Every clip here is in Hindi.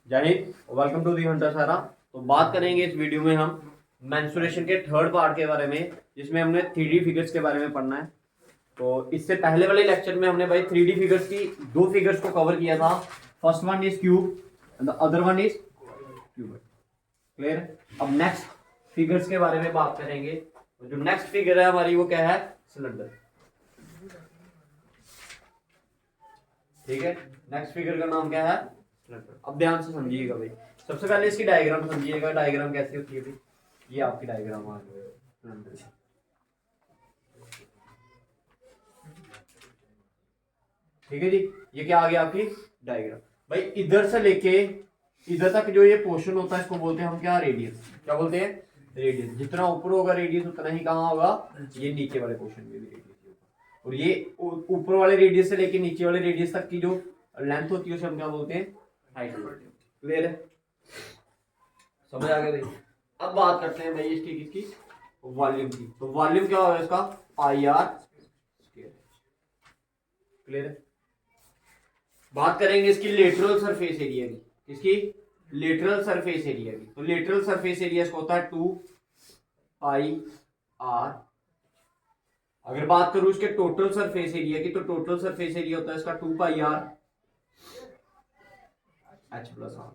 जय हिंद, वेलकम टू दी हंटर सारा। तो बात करेंगे इस वीडियो में हम मेंस्ट्रुएशन के थर्ड पार्ट के बारे में, जिसमें हमने 3D फिगर्स के बारे में पढ़ना है। तो इससे पहले वाले लेक्चर में हमने भाई 3D फिगर्स की दो फिगर्स को कवर किया था। First one is cube and the other one is cube. Clear. अब नेक्स्ट फिगर्स के बारे में बात करेंगे। तो जो नेक्स्ट फिगर है हमारी वो क्या है? सिलेंडर। ठीक है, नेक्स्ट फिगर का नाम क्या है? सिलेंडर। अब ध्यान से समझिएगा भाई। सबसे पहले इसकी डायग्राम समझिएगा। डायग्राम कैसी होती है भाई? ये आपकी डायग्राम आ गई सिलेंडर की। ठीक है जी, ये क्या आ गया आपकी डायग्राम। भाई इधर से लेके इधर तक जो ये पोर्शन होता है इसको बोलते हैं हम क्या? रेडियस। क्या बोलते हैं? रेडियस। जितना ऊपर होगा रेडियस उतना ही कहाँ होगा? ये नीचे वाले पोर्शन में भी रेडियस होगा। और ये ऊपर वाले रेडियस से लेके नीचे वाले रेडियस तक की जो लेंथ होती है उसे हम क्या बोलते हैं? हाइट बोलते हैं। क्लियर है? समझ आ गया भाई। अब बात करते हैं भाई इसकी किसकी? वॉल्यूम की। तो वॉल्यूम क्या होगा इसका? पाई आर स्क्वायर। क्लियर है? बात करेंगे इसकी लेटरल सरफेस एरिया की। इसकी लेटरल सरफेस एरिया की। तो लेटरल सरफेस एरिया इसका होता है 2 पाई आर। अगर बात करूं इसके टोटल सरफेस एरिया की, तो टोटल सरफेस एरिया होता है इसका 2 pi r H plus are.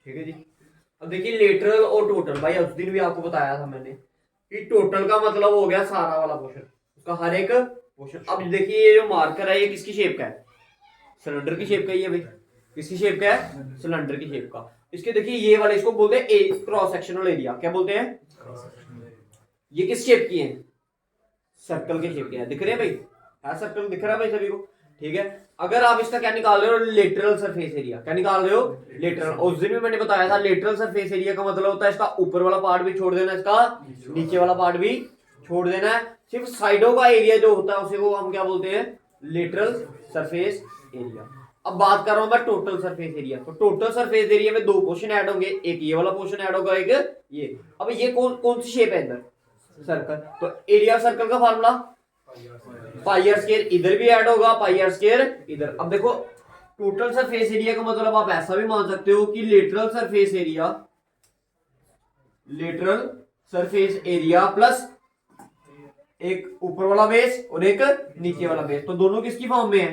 ठीक है जी। अब देखिए लेटरल और टोटल, भाई उस दिन भी आपको बताया था मैंने कि टोटल का मतलब हो गया सारा वाला पोर्शन, उसका हर एक पोर्शन। अब देखिए ये जो मार्कर है ये किसकी शेप का है? सिलेंडर की शेप का ही है भाई। किसकी शेप का है? सिलेंडर की शेप का। इसके देखिए ये वाले इसको बोलते हैं क्रॉस सेक्शनल एरिया। क्या बोलते हैं? ये किस शेप की है? सर्कल के शेप के है। दिख रहे हैं भाई? है सर्कल दिख रहा है भाई सभी को? ठीक है। अगर आप इसका क्या निकाल रहे हो? Lateral surface area. क्या निकाल रहे हो? लेटरल। उस दिन भी मैंने बताया था लेटरल सरफेस एरिया का मतलब होता है इसका ऊपर वाला पार्ट भी छोड़ देना, इसका नीचे वाला पार्ट भी छोड़ देना है। सिर्फ साइडों का एरिया जो होता है उसे वो हम क्या बोलते हैं? Lateral surface area. अब बात कर रहा हूं मैं टोटल सरफेस एरिया। तो टोटल सरफेस एरिया में दो पोर्शन ऐड होंगे, एक ये वाला पोर्शन ऐड होगा, एक ये। अब ये कौन सी शेप है? इधर सर्कल। तो एरिया सर्कल का फार्मूला पाई आर स्क्वायर। इधर भी ऐड होगा पाई आर स्क्वायर इधर। अब देखो टोटल सरफेस एरिया का मतलब आप ऐसा भी मान सकते हो कि lateral surface area, lateral surface area plus एक ऊपर वाला बेस और एक नीचे वाला बेस। तो दोनों किसकी फॉर्म में है?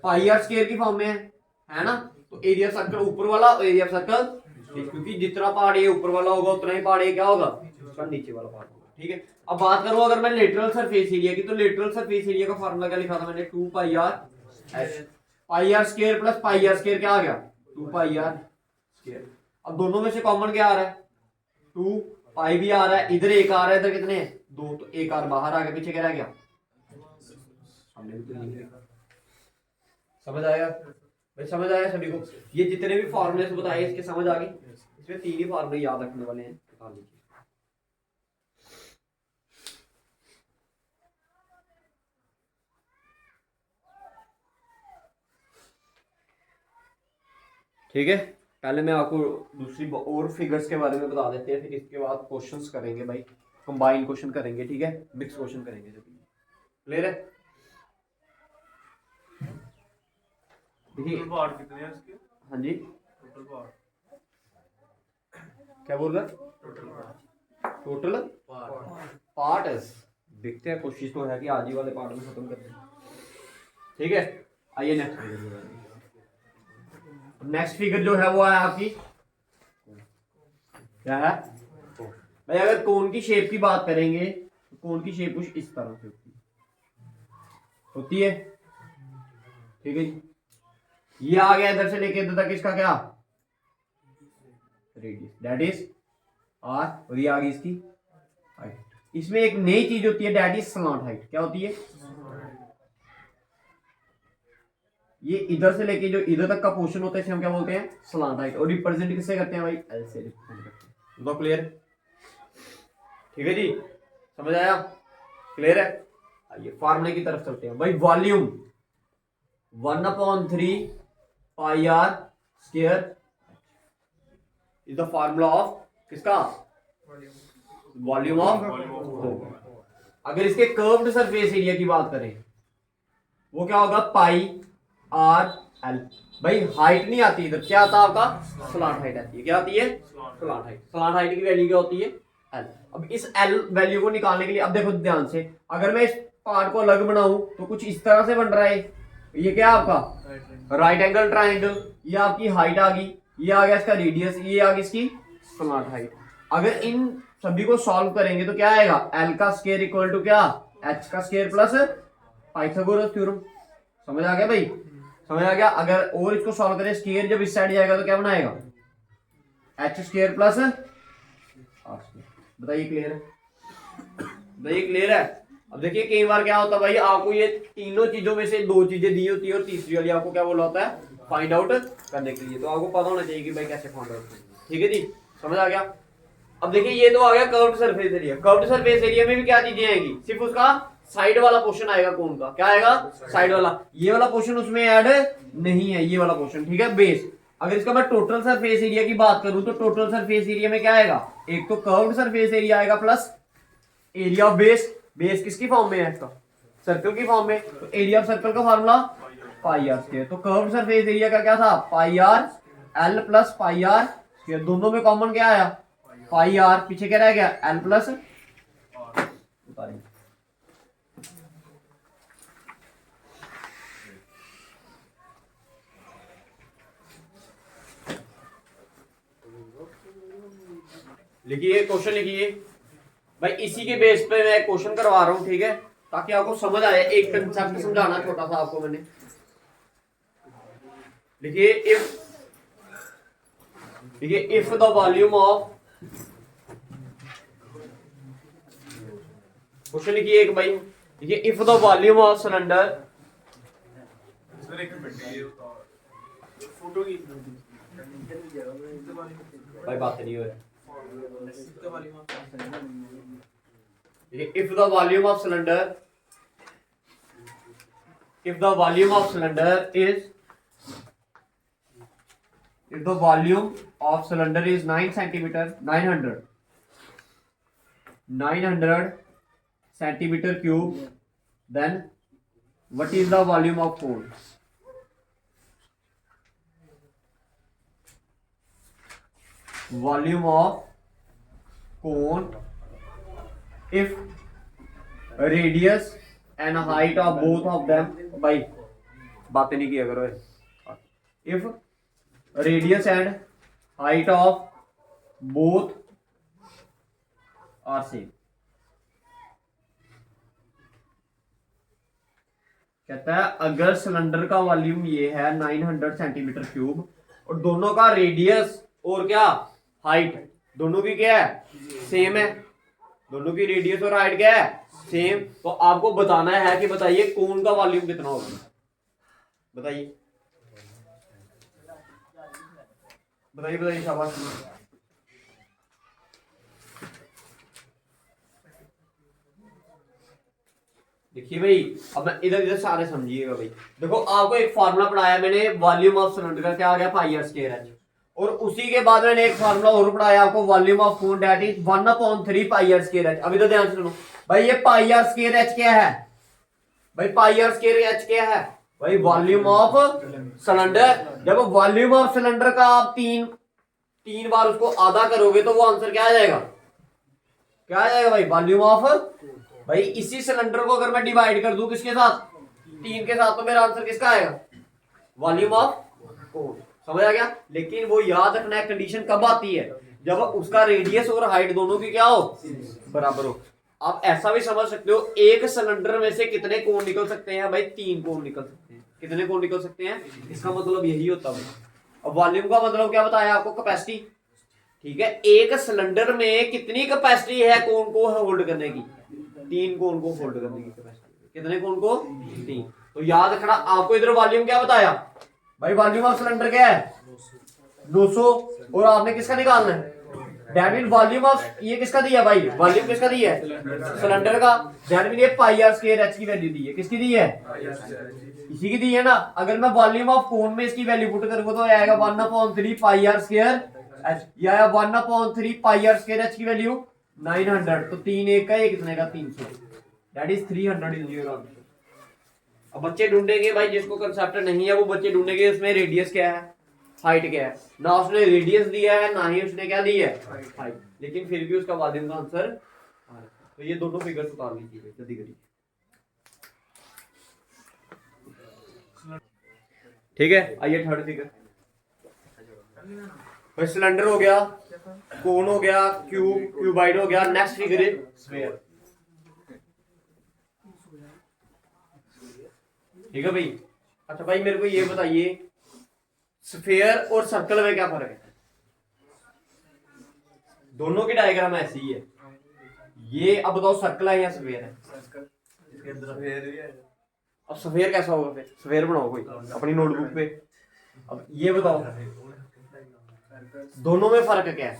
पाई आर स्क्वायर की फॉर्म में है ना? तो एरिया सर्कल ऊपर वाला और एरिया सर्कल, क्योंकि जितना पार्ट ये ऊपर वाला होगा उतना ही पार्ट ये क्या होगा? उसका नीचे वाला पार्ट होगा। ठीक है। अब बात करूं अगर मैं लेटरल सरफेस एरिया की, तो लेटरल सरफेस एरिया का फार्मूला क्या लिखा था मैंने? 2 pi r h. Pi are square plus pi are square क्या आ गया? 2 पाई आर स्क्वायर। अब दोनों में से कॉमन क्या आ रहा है? 2 पाई भी आ रहा है, इधर एक आ रहा है, इधर कितने हैं? 2। तो एक आर बाहर आ गया, पीछे क्या रह गया? समझ आया भाई? समझ आया सभी को? ये जितने भी फॉर्मूले बताए इसके समझ आ गई? इसमें 3 ही फॉर्मूले याद रखने वाले हैं। बता लीजिए। ठीक है। पहले मैं आपको दूसरी और फिगर्स के बारे में बता देते हैं, फिर इसके बाद क्वेश्चंस करेंगे भाई। कंबाइन क्वेश्चन करेंगे। ठीक है, मिक्स क्वेश्चन करेंगे सभी। क्लियर है? टोटल पार्ट कितने हैं इसके? हाँ जी, टोटल पार्ट क्या बोल रहा? Total part total part part देखते हैं, कोशिश तो है कि आज ही वाले पार्ट में खत्म कर दें। ठीक है, आइए नेक्स्ट फिगर। नेक्स्ट फिगर जो है वो है आपकी क्या है भाई? अगर कोन की शेप की बात करेंगे तो कोन की शेप कुछ इस तरह से होती है। ठीक है जी। ये आ गया इधर से लेके इधर तक, इसका क्या? Radius, that is R. और ये आ गई इसकी हाइट। इसमें एक नई चीज होती है, दैट इज स्लॉट हाइट। क्या होती है? ये इधर से लेके जो इधर तक का पोर्शन होता है इसे हम क्या बोलते हैं? Slant height. और रिप्रेजेंट किससे करते हैं भाई? एल से रिप्रेजेंट करते हैं। तो क्लियर? ठीक है जी, समझ आया? क्लियर है? आइए फार्मूले की तरफ चलते हैं भाई। Volume 1/3 pi are square is the formula of किसका? Volume of. अगर इसके कर्व्ड सरफेस एरिया की बात करें वो क्या होगा? पाई आर एल। भाई हाइट नहीं आती इधर, क्या आता है आपका स्लांट हाइट आती है। क्या आती है स्लांट हाइट। स्लांट हाइट की वैल्यू क्या होती है एल। अब इस एल वैल्यू को निकालने के लिए अब देखो ध्यान से, अगर मैं इस पार्ट को अलग बनाऊं तो कुछ इस तरह से बन रहा है। ये क्या है आपका राइट एंगल ट्राइंगल, ये आपकी हाइट आ गई, ये आ गया इसका रेडियस, ये आ गई इसकी स्लांट हाइट। अगर इन सभी को सॉल्व करेंगे तो क्या आएगा, एल का स्क्वायर इक्वल टू क्या, एच का स्क्वायर प्लस पाइथागोरस थ्योरम। समझ आ गया भाई, समझ आ गया। अगर और इसको सॉल्व करें, स्क्वायर जब इस साइड जाएगा तो क्या बनाएगा, H square plus R square. बताइए क्लियर है, बताइए क्लियर है। अब देखिए कई बार क्या होता है भाई, आपको ये तीनों चीजों में से दो चीजें दी होती है और तीसरी वाली आपको क्या बोला होता है फाइंड आउट करने के लिए। तो आपको पता होना चाहिए कि भाई कैसे फाइंड आउट करना है। ठीक है जी, समझ आ गया। अब देखिए ये तो आ गया curved surface area. Curved surface area में भी क्या चीजें आएगी, सिर्फ उसका साइड वाला पोर्शन आएगा कोन का। क्या आएगा, साइड वाला। ये वाला पोर्शन उसमें ऐड नहीं है, ये वाला पोर्शन, ठीक है, बेस। अगर इसका मैं टोटल सरफेस एरिया की बात करूं तो टोटल सरफेस एरिया में क्या आएगा, एक तो कर्व्ड सरफेस एरिया आएगा plus area of base. Base किसकी फॉर्म में है, इसका सर्कल की फॉर्म में। तो एरिया ऑफ सर्कल का फार्मूला पाई आर स्क्वायर। तो कर्व्ड सरफेस एरिया का क्या था, pi r l plus pi are square. दोनों में कॉमन क्या आया, पाई आर, पीछे क्या रह गया एल प्लस। लिखिए क्वेश्चन लिखिए भाई, इसी के बेस पे मैं क्वेश्चन करवा रहा हूं, ठीक है, ताकि आपको समझ आए। एक कंसेप्ट समझाना छोटा सा आपको मैंने। लिखिए if the volume of, question लिखिए एक भाई, देखिए if the volume of cylinder, sir एक मिनट ये फोटो की भाई बात नहीं हो रही। if the volume of cylinder is 9 centimeter 900 centimeter cube, then what is the volume of cone? Volume of cone if radius and height of both of them, भाई बातें नहीं किया करो, if radius and height of both are same। कहता है अगर सिलेंडर का वॉल्यूम ये है 900 सेंटीमीटर क्यूब और दोनों का रेडियस और क्या हाइट दोनों की क्या है सेम है, दोनों की रेडियस और हाइट क्या है सेम, तो आपको बताना है कि बताइए कोन का वॉल्यूम कितना होगा। बताइए बताइए बताइए, शाबाश। देखिए भाई, अब मैं इधर सारे समझिएगा भाई। देखो आपको एक फार्मूला पढ़ाया मैंने, वॉल्यूम ऑफ सिलेंडर का क्या आ गया पाई आर स्क्वायर एच, और उसी के बाद मैंने एक फार्मूला और पढ़ाया आपको, volume of cone that is 1/3 pi are square H. अभी तो ध्यान से सुनो भाई, ये पाई आर स्क्वायर एच क्या है भाई, पाई आर स्क्वायर एच क्या है भाई, वॉल्यूम ऑफ सिलेंडर। जब वॉल्यूम ऑफ सिलेंडर का आप तीन बार उसको आधा करोगे तो वो आंसर क्या आ जाएगा, क्या आ जाएगा भाई, वॉल्यूम ऑफ। भाई इसी सिलेंडर को अगर मैं डिवाइड कर दूं किसके साथ, 3 के साथ, तो मेरा आंसर किसका आएगा, वॉल्यूम ऑफ कोन। समझ आ गया। लेकिन वो याद रखना है कंडीशन कब आती है, जब उसका रेडियस और हाइट दोनों की क्या हो, बराबर हो। आप ऐसा भी समझ सकते हो, एक सिलेंडर में से कितने कोण निकल सकते हैं भाई, 3 कोण निकल सकते हैं। कितने कोण निकल सकते हैं, इसका मतलब यही होता है। अब वॉल्यूम का मतलब क्या बताया आपको, कैपेसिटी, ठीक है। एक सिलेंडर में कितनी कैपेसिटी है कोण को होल्ड करने की, 3 कोण को होल्ड करने की कैपेसिटी। कितने कोण को, 3। तो याद रखना, आपको इधर वॉल्यूम क्या बताया भाई, वॉल्यूम ऑफ सिलेंडर क्या है 200, और आपने किसका निकालना है, दैट मीन वॉल्यूम ऑफ, ये किसका दिया भाई, वॉल्यूम किसका दिया है सिलेंडर का, दैट मीन ये पाई आर स्क्वायर एच की वैल्यू दी है, किसकी दी है, इसी की दी है ना। अगर मैं वॉल्यूम ऑफ कोन में इसकी वैल्यू पुट करूंगा तो आएगा 1/3 पाई आर स्क्वायर एच, या 1/3 पाई आर स्क्वायर एच की वैल्यू 900, तो 3 1 का, ये कितने का 300, that is 300 is your answer. अब बच्चे ढूंढेंगे भाई, जिसको कंसेप्ट नहीं है वो बच्चे ढूंढेंगे उसमें रेडियस क्या है, हाइट क्या है। ना उसने रेडियस दिया है ना ही उसने क्या दी है, हाइट, लेकिन फिर भी उसका वॉल्यूम का आंसर आ रहा है। तो ये दोनों फिगर्स उतार लीजिए जल्दी करिए। ठीक है, आइए थर्ड फिगर। भाई सिलेंडर हो गया, कोन हो गया, क्यूब, क्यूबाइड हो गया, नेक्स्ट फिगर है स्फीयर। ठीक है भाई। अच्छा भाई मेरे को ये बताइए स्फीयर और सर्कल में क्या फर्क है? दोनों की डायग्राम ऐसी ही है। ये अब बताओ सर्कल है या स्फीयर है? अब स्फीयर कैसा होगा? फिर स्फीयर बनाओ कोई अपनी नोटबुक पे। अब ये बताओ दोनों में फर्क क्या है?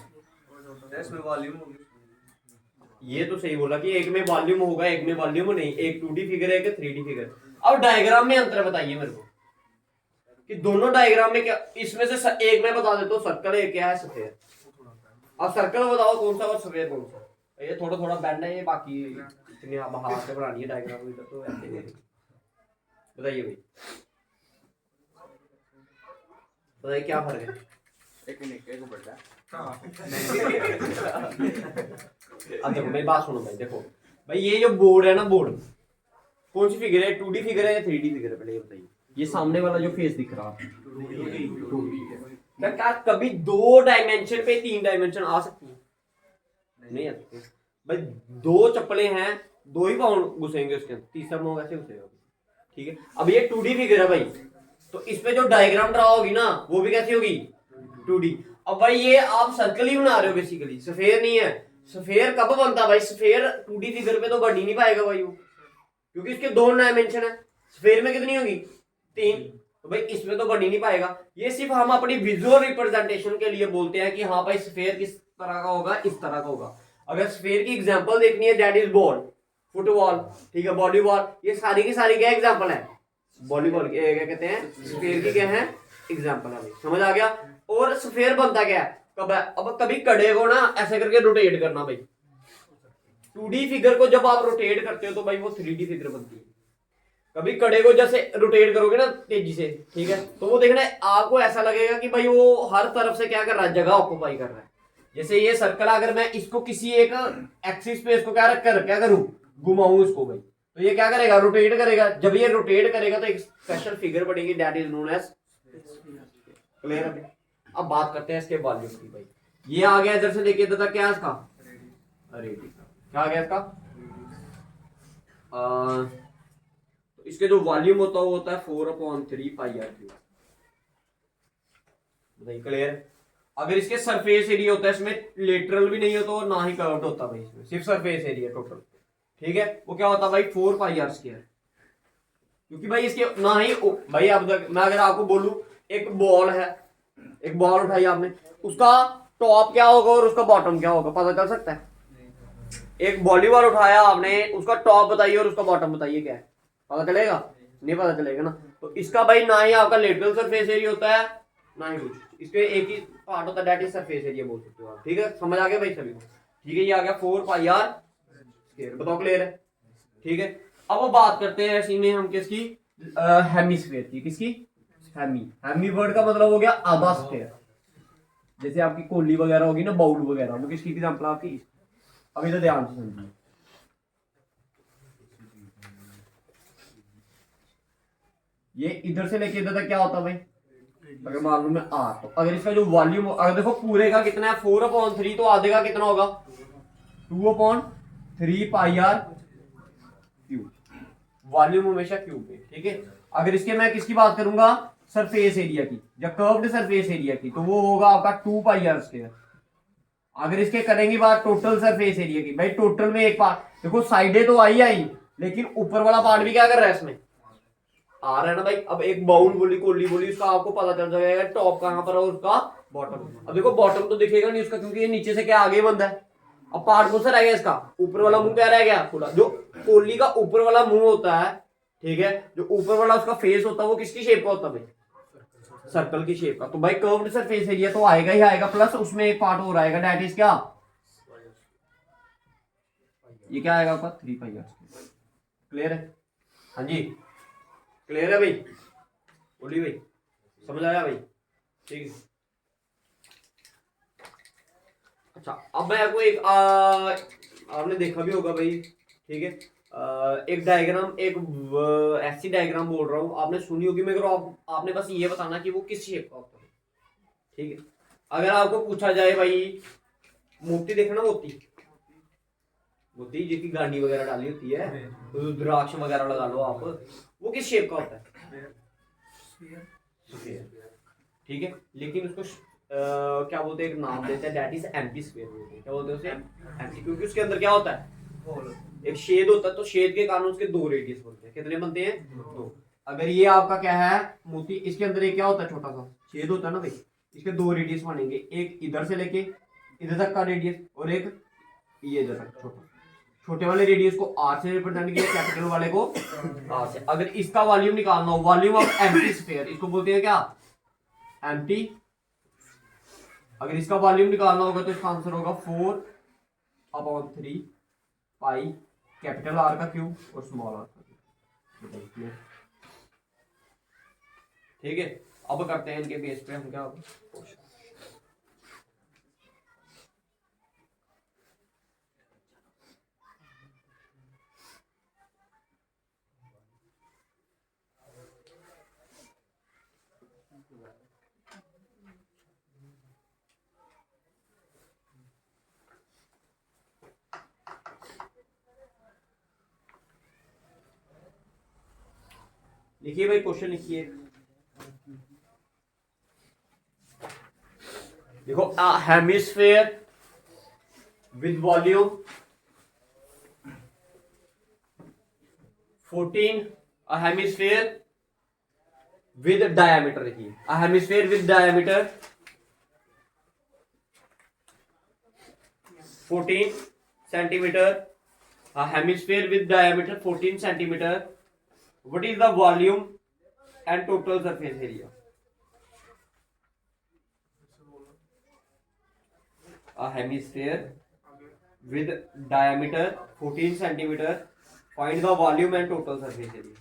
ये तो सही बोला कि एक में वॉल्यूम होगा एक में वॉल्यूम नहीं, एक 2D फिगर है एक 3D फिगर। अब डायग्राम में अंतर बताइए मेरे को कि दोनों डायग्राम में क्या, इसमें से एक में बता देता हूँ सर्कल है क्या है स्फीयर। अब सर्कल बताओ कौन सा और स्फीयर कौन सा। ये थोड़ा थोड़ा बैंड है ये, बाकी इतने आप हाथ से बनानी है डायग्राम इधर तो ऐसे नहीं। बताइए भाई, बताइए क्या फर्क है? अब देखो मेरी बात सुनो भाई, देखो भाई ये जो बोर्ड है ना, बोर्ड कौन सी फिगर है, 2D फिगर है या 3D फिगर है? पहले ये बताइए। ये सामने वाला जो फेस दिख रहा है 2D है। क्या कभी 2 डायमेंशन पे 3 डायमेंशन आ सकती है? नहीं आ सकती भाई। 2 चप्पलें हैं, 2 ही पाउंड घुसेंगे उसके अंदर, तीसरा पाउंड कैसे घुसेगा? ठीक है, अब ये 2D फिगर है भाई, तो इस पे जो डायग्राम ड्रा होगी ना वो भी कैसी होगी, 2D। अब भाई ये आप सर्कल ही बना रहे हो बेसिकली, स्फीयर नहीं है। स्फीयर कब बनता है भाई? स्फीयर 2D फिगर पे तो बन ही नहीं पाएगा भाई वो, क्योंकि इसके 2 डायमेंशन है। स्फीयर में कितनी होगी? 3। तो भाई इसमें तो बन ही नहीं पाएगा। ये सिर्फ हम अपनी विजुअल रिप्रेजेंटेशन के लिए बोलते हैं कि हाँ भाई स्फीयर किस तरह का होगा, इस तरह का होगा। अगर स्फीयर की एग्जांपल देखनी है, दैट इज बॉल, फुटबॉल, ठीक है, वॉलीबॉल, ये सारी की सारी क्या एग्जांपल है? वॉलीबॉल के क्या कहते हैं, स्फीयर की क्या है एग्जांपल है। समझ आ गया? और स्फीयर बनता क्या है, कब है? अब कभी कड़े को ना ऐसे करके रोटेट करना भाई। 2D फिगर को जब आप रोटेट करते हो तो भाई वो 3D फिगर बनती है। कभी कड़े को जैसे रोटेट करोगे ना तेजी से, ठीक है, तो वो देखना आपको ऐसा लगेगा कि भाई वो हर तरफ से क्या कर रहा है, जगह ऑक्युपाई कर रहा है। जैसे ये सर्कल, अगर मैं इसको किसी एक एक्सिस पे इसको क्या करूं, घुमाऊं इसको भाई, तो ये क्या करेगा, रोटेट करेगा। जब ये रोटेट करेगा तो एक स्पेशल फिगर बनेगी, that is known as. Clear है? अब बात करते हैं इसके वॉल्यूम की भाई। ये आ गया इधर से लेके इधर तक, क्या है इसका, अरे क्या आ गया इसका, तो इसके जो वॉल्यूम होता है वो होता है 4/3 पाई आर क्यूब। बताइए क्लियर? अगर इसके सरफेस एरिया होता है, इसमें लेटरल भी नहीं होता और ना ही कर्व्ड होता भाई, इसमें सिर्फ सरफेस एरिया टोटल, ठीक है, वो क्या होता है भाई 4 पाई आर स्क्वायर। क्योंकि भाई इसके ना ही भाई, अब तक मैं अगर आपको बोलूं एक बॉल है, एक बॉल उठाई आपने, उसका टॉप क्या होगा और उसका बॉटम क्या होगा, पता चल सकता है? एक वॉलीबॉल उठाया आपने, उसका टॉप बताइए और उसका बॉटम बताइए क्या है, पता चलेगा? नहीं पता चलेगा ना। तो इसका भाई ना ही आपका लेटरल सरफेस एरिया होता है ना ही कुछ, इसके एक ही पार्ट होता है, दैट इज सरफेस एरिया बोल सकते हो आप। ठीक है, समझ आ गया भाई सभी को? ठीक है, ये आ गया 4 पाई आर स्क्वायर। बताओ क्लियर है? ठीक है, अब बात करते हैं इसी में हम किसकी, हेमिस्फीयर की। किसकी? हेमी वर्ड का मतलब हो गया आधा स्फीयर। जैसे आपकी कोली वगैरह होगी ना, बाउल वगैरह, वो किसकी एग्जांपल आपकी? अब इधर ध्यान से समझिए, ये इधर से लेके इधर तक क्या होता है भाई, अगर मान लो मैं आर, तो अगर इसका जो वॉल्यूम, अगर देखो पूरे का कितना है 4/3, तो आधे का कितना होगा 2/3 पाई आर क्यूब। वॉल्यूम हमेशा क्यूब में, ठीक है। अगर इसके मैं किसकी बात करूंगा, सरफेस एरिया की, या कर्व्ड सरफेस एरिया की, तो वो होगा आपका 2 पाई आर स्क्वायर। अगर इसके करेंगे बात टोटल सरफेस एरिया की, भाई टोटल में एक पार्ट देखो, साइडें तो आई, लेकिन ऊपर वाला पार्ट भी क्या कर रहा है इसमें, आ रहा है ना भाई। अब एक बाउल बोली, कोली बोली, उसका आपको पता चल जाएगा टॉप कहां पर है और उसका बॉटम। अब देखो बॉटम तो दिखेगा नहीं उसका, क्योंकि ये नीचे से क्या आगे बंद है। अब पार्ट कौन सा रह गया इसका, ऊपर वाला मुंह क्या रह गया पूरा, जो कोली का ऊपर वाला मुंह होता है, ठीक है, जो ऊपर वाला उसका फेस होता है वो किसकी शेप का होता है भाई, सर्कल की शेप का। तो भाई कर्व्ड सरफेस एरिया तो आएगा ही आएगा, प्लस उसमें एक पार्ट और आएगा, दैट इज क्या, ये क्या आएगा आपका 3 पाई आर। क्लियर है? हाँ जी, क्लियर है भाई? बोलिए भाई, समझ आया भाई? ठीक है। अच्छा, अब मैं आपको एक आपने देखा भी होगा भाई, ठीक है, एक डायग्राम, एक ऐसी डायग्राम बोल रहा हूँ, आपने सुनी होगी, मगर आपने बस ये बताना कि वो किस शेप का होता है। ठीक है, अगर आपको पूछा जाए भाई, मोती देखना, मोती मोती जिसकी गांडी वगैरह डाली होती है, तो रुद्राक्ष वगैरह लगा लो आप, वो किस शेप का होता है? स्फीयर। ठीक है, लेकिन उसको क्या बोलते हैं, एक नाम देते हैं, दैट इज एम्प्टी स्फीयर बोलते हैं। क्या बोलते हैं उसे? एम्प्टी, क्योंकि उसके अंदर क्या होता है, एक छेद होता है, तो छेद के कारण उसके दो रेडियस बनते हैं। कितने बनते हैं? दो। अगर ये आपका क्या है मोती, इसके अंदर एक क्या होता है, छोटा सा छेद होता है ना भाई, इसके दो रेडियस बनेंगे, एक इधर से लेके इधर तक का रेडियस, और एक ये इधर तक छोटा। छोटे वाले रेडियस को आर से रिप्रेजेंट किया, कैपिटल वाले को आर से। अगर इसका वॉल्यूम निकालना हो, वॉल्यूम ऑफ एम्प्टी स्फीयर, इसको बोलते हैं क्या? एम्प्टी। अगर इसका वॉल्यूम निकालना होगा तो इसका आंसर होगा 4/3 पाई कैपिटल आर का क्यूब और स्मॉल आर का क्यूब। ठीक है, अब करते हैं इनके बेस पे हम क्या क्वेश्चन। लिखिए भाई, क्वेश्चन लिखिए। देखो, a hemisphere with volume 14, a hemisphere with diameter, लिखिए a hemisphere with diameter 14 centimeter, a hemisphere with diameter 14 centimeter. What is the volume and total surface area? A hemisphere with diameter 14 centimeter. Find the volume and total surface area.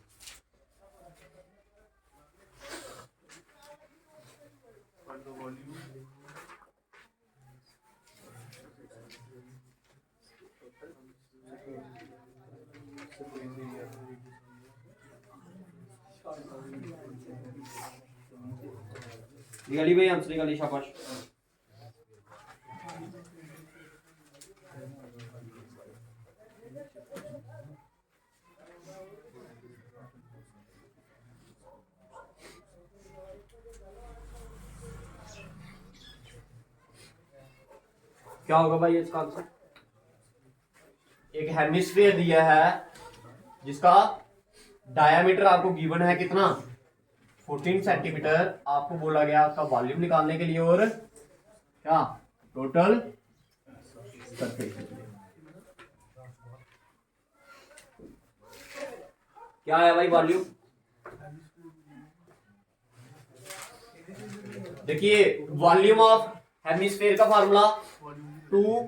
निकाली भाई, आंसर निकाली, शाबाश। क्या होगा भाई इसका आंसर? एक हेमिस्फीयर दिया है जिसका डायामीटर आपको गिवन है कितना, 14 सेंटीमीटर। आपको बोला गया उसका वॉल्यूम निकालने के लिए और क्या, टोटल सरफेस। क्या है भाई वॉल्यूम? देखिए, वॉल्यूम ऑफ हेमिस्फीयर का formula 2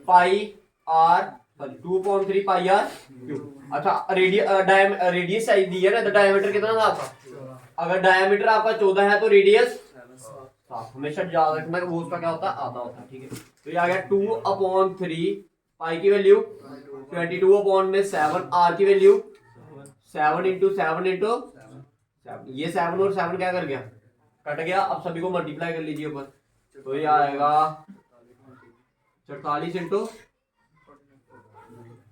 pi R, 2/3 pi R cube. अच्छा, रेडियस साइज दी है ना, तो डायमीटर कितना था आपका? अगर डायमीटर आपका 14 है तो रेडियस 7। हमेशा याद रखना कि वो उसका क्या होता है, आधा होता है। ठीक है, तो ये आ गया 2/3 पाई की वैल्यू 22/7, आर की वैल्यू 7 इंटू 7 इंटू 7। ये 7 और 7 क्या कर गया, कट गया। अब सभी को मल्टीप्लाई कर लीजिए ऊपर, तो ये आएगा 44 इंटू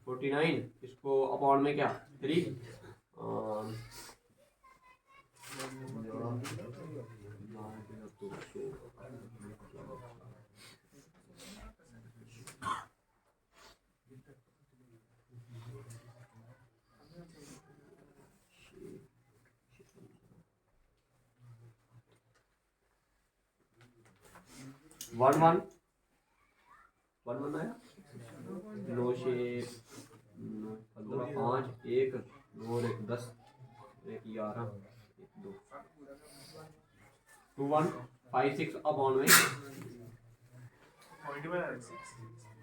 49, इसको अपॉन में क्या 3, 1 1 आया, 9 6 15 5 1 2 और 1 10 1 11 1 2 2 1 5 6 अपॉन में,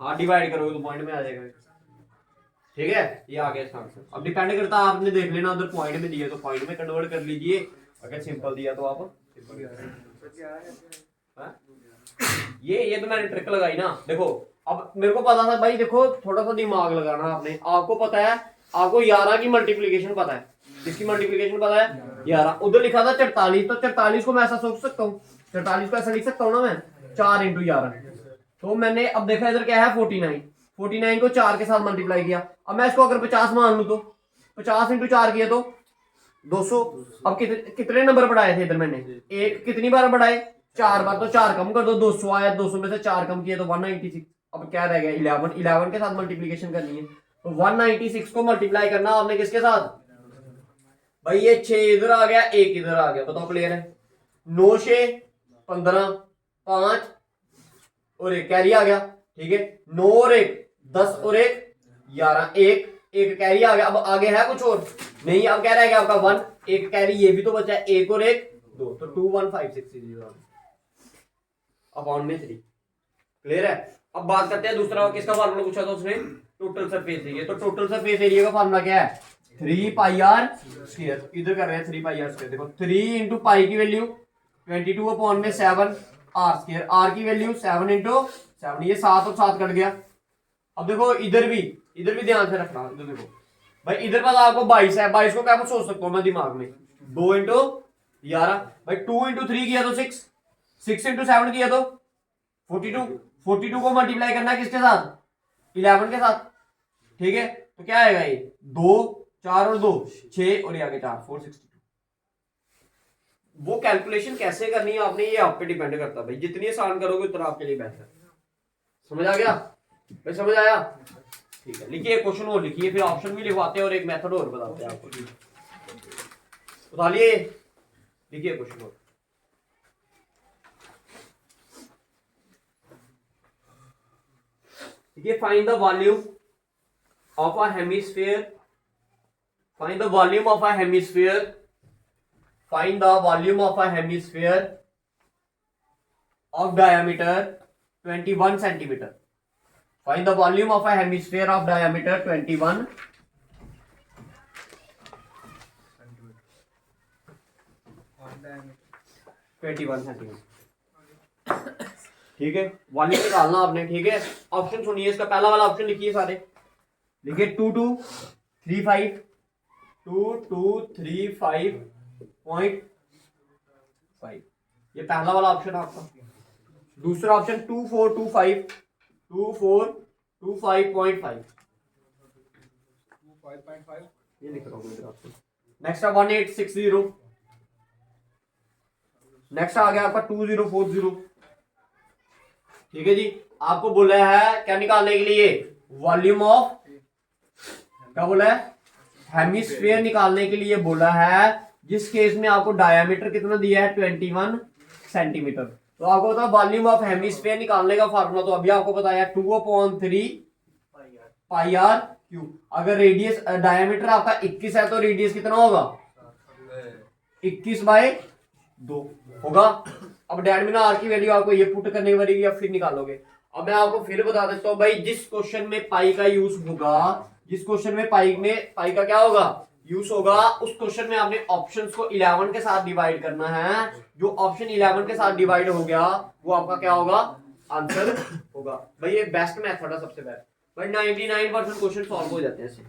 हाँ डिवाइड करोगे तो पॉइंट में आ जाएगा। ठीक है, ये आ गया इसका आंसर। अब डिपेंड करता है, आपने देख लेना उधर पॉइंट में दिया तो पॉइंट में कन्वर्ट कर लीजिए, अगर सिंपल दिया तो आप सिंपल। हाँ? ये तो मैंने ट्रिक लगाई ना। देखो अब मेरे को पता था भाई, देखो थोड़ा सा दिमाग लगाना आपने। आपको पता है, आपको 11 की मल्टीप्लीकेशन पता है, किसकी मल्टीप्लीकेशन पता है 11। उधर लिखा था 44, तो 44 को मैं ऐसा सोच सकता हूँ, 44 को ऐसा लिख सकता हूँ ना मैं, 4 × 11। तो मैंने अब देखा इधर क्या है 49, 49 को 4 के साथ मल्टीप्लाई किया। अब मैं इसको अगर 50 मान लूँ तो 50 × 4 किया तो 200। अब कितने नंबर बढ़ाए थे इधर मैंने, एक कितनी बार बढ़ाए, 4 बार, तो 4 कम कर दो, 200 आया, 200 में से 4 कम किया तो 196। अब क्या रह गया 11, 11 के साथ मल्टीप्लीकेशन करनी है, तो 196 को मल्टीप्लाई करना आपने किसके साथ भाई, ये 6 इधर आ गया, 1 इधर आ गया, बताओ क्लियर है। 9 6 15, 5 और 1 कैरी आ गया, ठीक है। 9 और 1 10 और 1 11, एक कैरी आ गया। अब आगे है कुछ और नहीं, अब क्या रहेगा आपका 1, एक कैरी ये भी तो बचा है, 1 और 1 2, तो 21566 अपॉन में 3। क्लियर है। अब बात करते हैं दूसरा, किसका फार्मूला पूछा था उसने, टोटल सरफेस एरिया। तो टोटल सरफेस एरिया का फार्मूला क्या है, 3πr²। इधर कर रहे हैं 3πr²। देखो 3 × पाई की वैल्यू 22/7 r², r की वैल्यू 7 × 7, ये 7 और 7 कट गया। अब देखो इधर भी ध्यान से रखना, इधर देखो भाई, इधर पता आपको 22 है, 22 को क्या कुछ सोच सकता हूँ मैं दिमाग में, 2 × 11 भाई, 2 × 3 किया तो 6, 6 × 7 किया तो 42, 42 को मल्टीप्लाई करना है किसके साथ, 11 के साथ, ठीक है। तो क्या आएगा ये 2 4 और 2 6 और ये आगे 4, 462। वो कैलकुलेशन कैसे करनी है आपने, ये आप पे डिपेंड करता है भाई, जितनी आसान करोगे उतना आपके लिए बेहतर। समझ आ गया भाई, समझ आया, ठीक है। लिखिए क्वेश्चन और लिखिए, फिर ऑप्शन भी लिखवाते हैं और एक मेथड और बताते हैं आपको। उठा लिए, लिखिए क्वेश्चन और। देखिए, find the volume of a hemisphere, find the volume of a hemisphere, find the volume of a hemisphere of diameter 21 centimetre. Find the volume of a hemisphere of diameter 21 centimetre, ठीक है। वॉल्यूम निकालना आपने, ठीक है। ऑप्शन सुनिए, इसका पहला वाला ऑप्शन लिखिए सारे, लिखिए 2235, 2235.5, ये पहला वाला ऑप्शन आपका। दूसरा ऑप्शन 2425, 2425.5, ये लिख रहा हूँ मैं आपको। नेक्स्ट है 1860, नेक्स्ट आ गया आपका 2040, ठीक है जी। आपको बोला है क्या निकालने के लिए, वॉल्यूम ऑफ, क्या बोला है, हेमिस्फीयर निकालने के लिए बोला है, जिस केस में आपको डायमीटर कितना दिया है 21 सेंटीमीटर। तो आपको पता है वॉल्यूम ऑफ हेमिस्फीयर निकालने का फार्मूला तो अभी आपको बताया 2/3πr³। अगर रेडियस डायमीटर आपका 21 है तो रेडियस कितना होगा, 21/2 होगा। अब डैड में ना आर की वैल्यू आपको ये पुट करनी पड़ेगी, अब फिर निकालोगे। अब मैं आपको फिर बता देता हूँ भाई, जिस क्वेश्चन में पाई का यूज होगा, जिस क्वेश्चन में पाई का क्या होगा यूज होगा, उस क्वेश्चन में आपने ऑप्शंस को 11 के साथ डिवाइड करना है। जो ऑप्शन 11 के साथ डिवाइड हो गया वो आपका क्या होगा, आंसर होगा। भाई ये बेस्ट मेथड है, सबसे बेस्ट भाई, 99% क्वेश्चन सॉल्व हो जाते हैं इससे।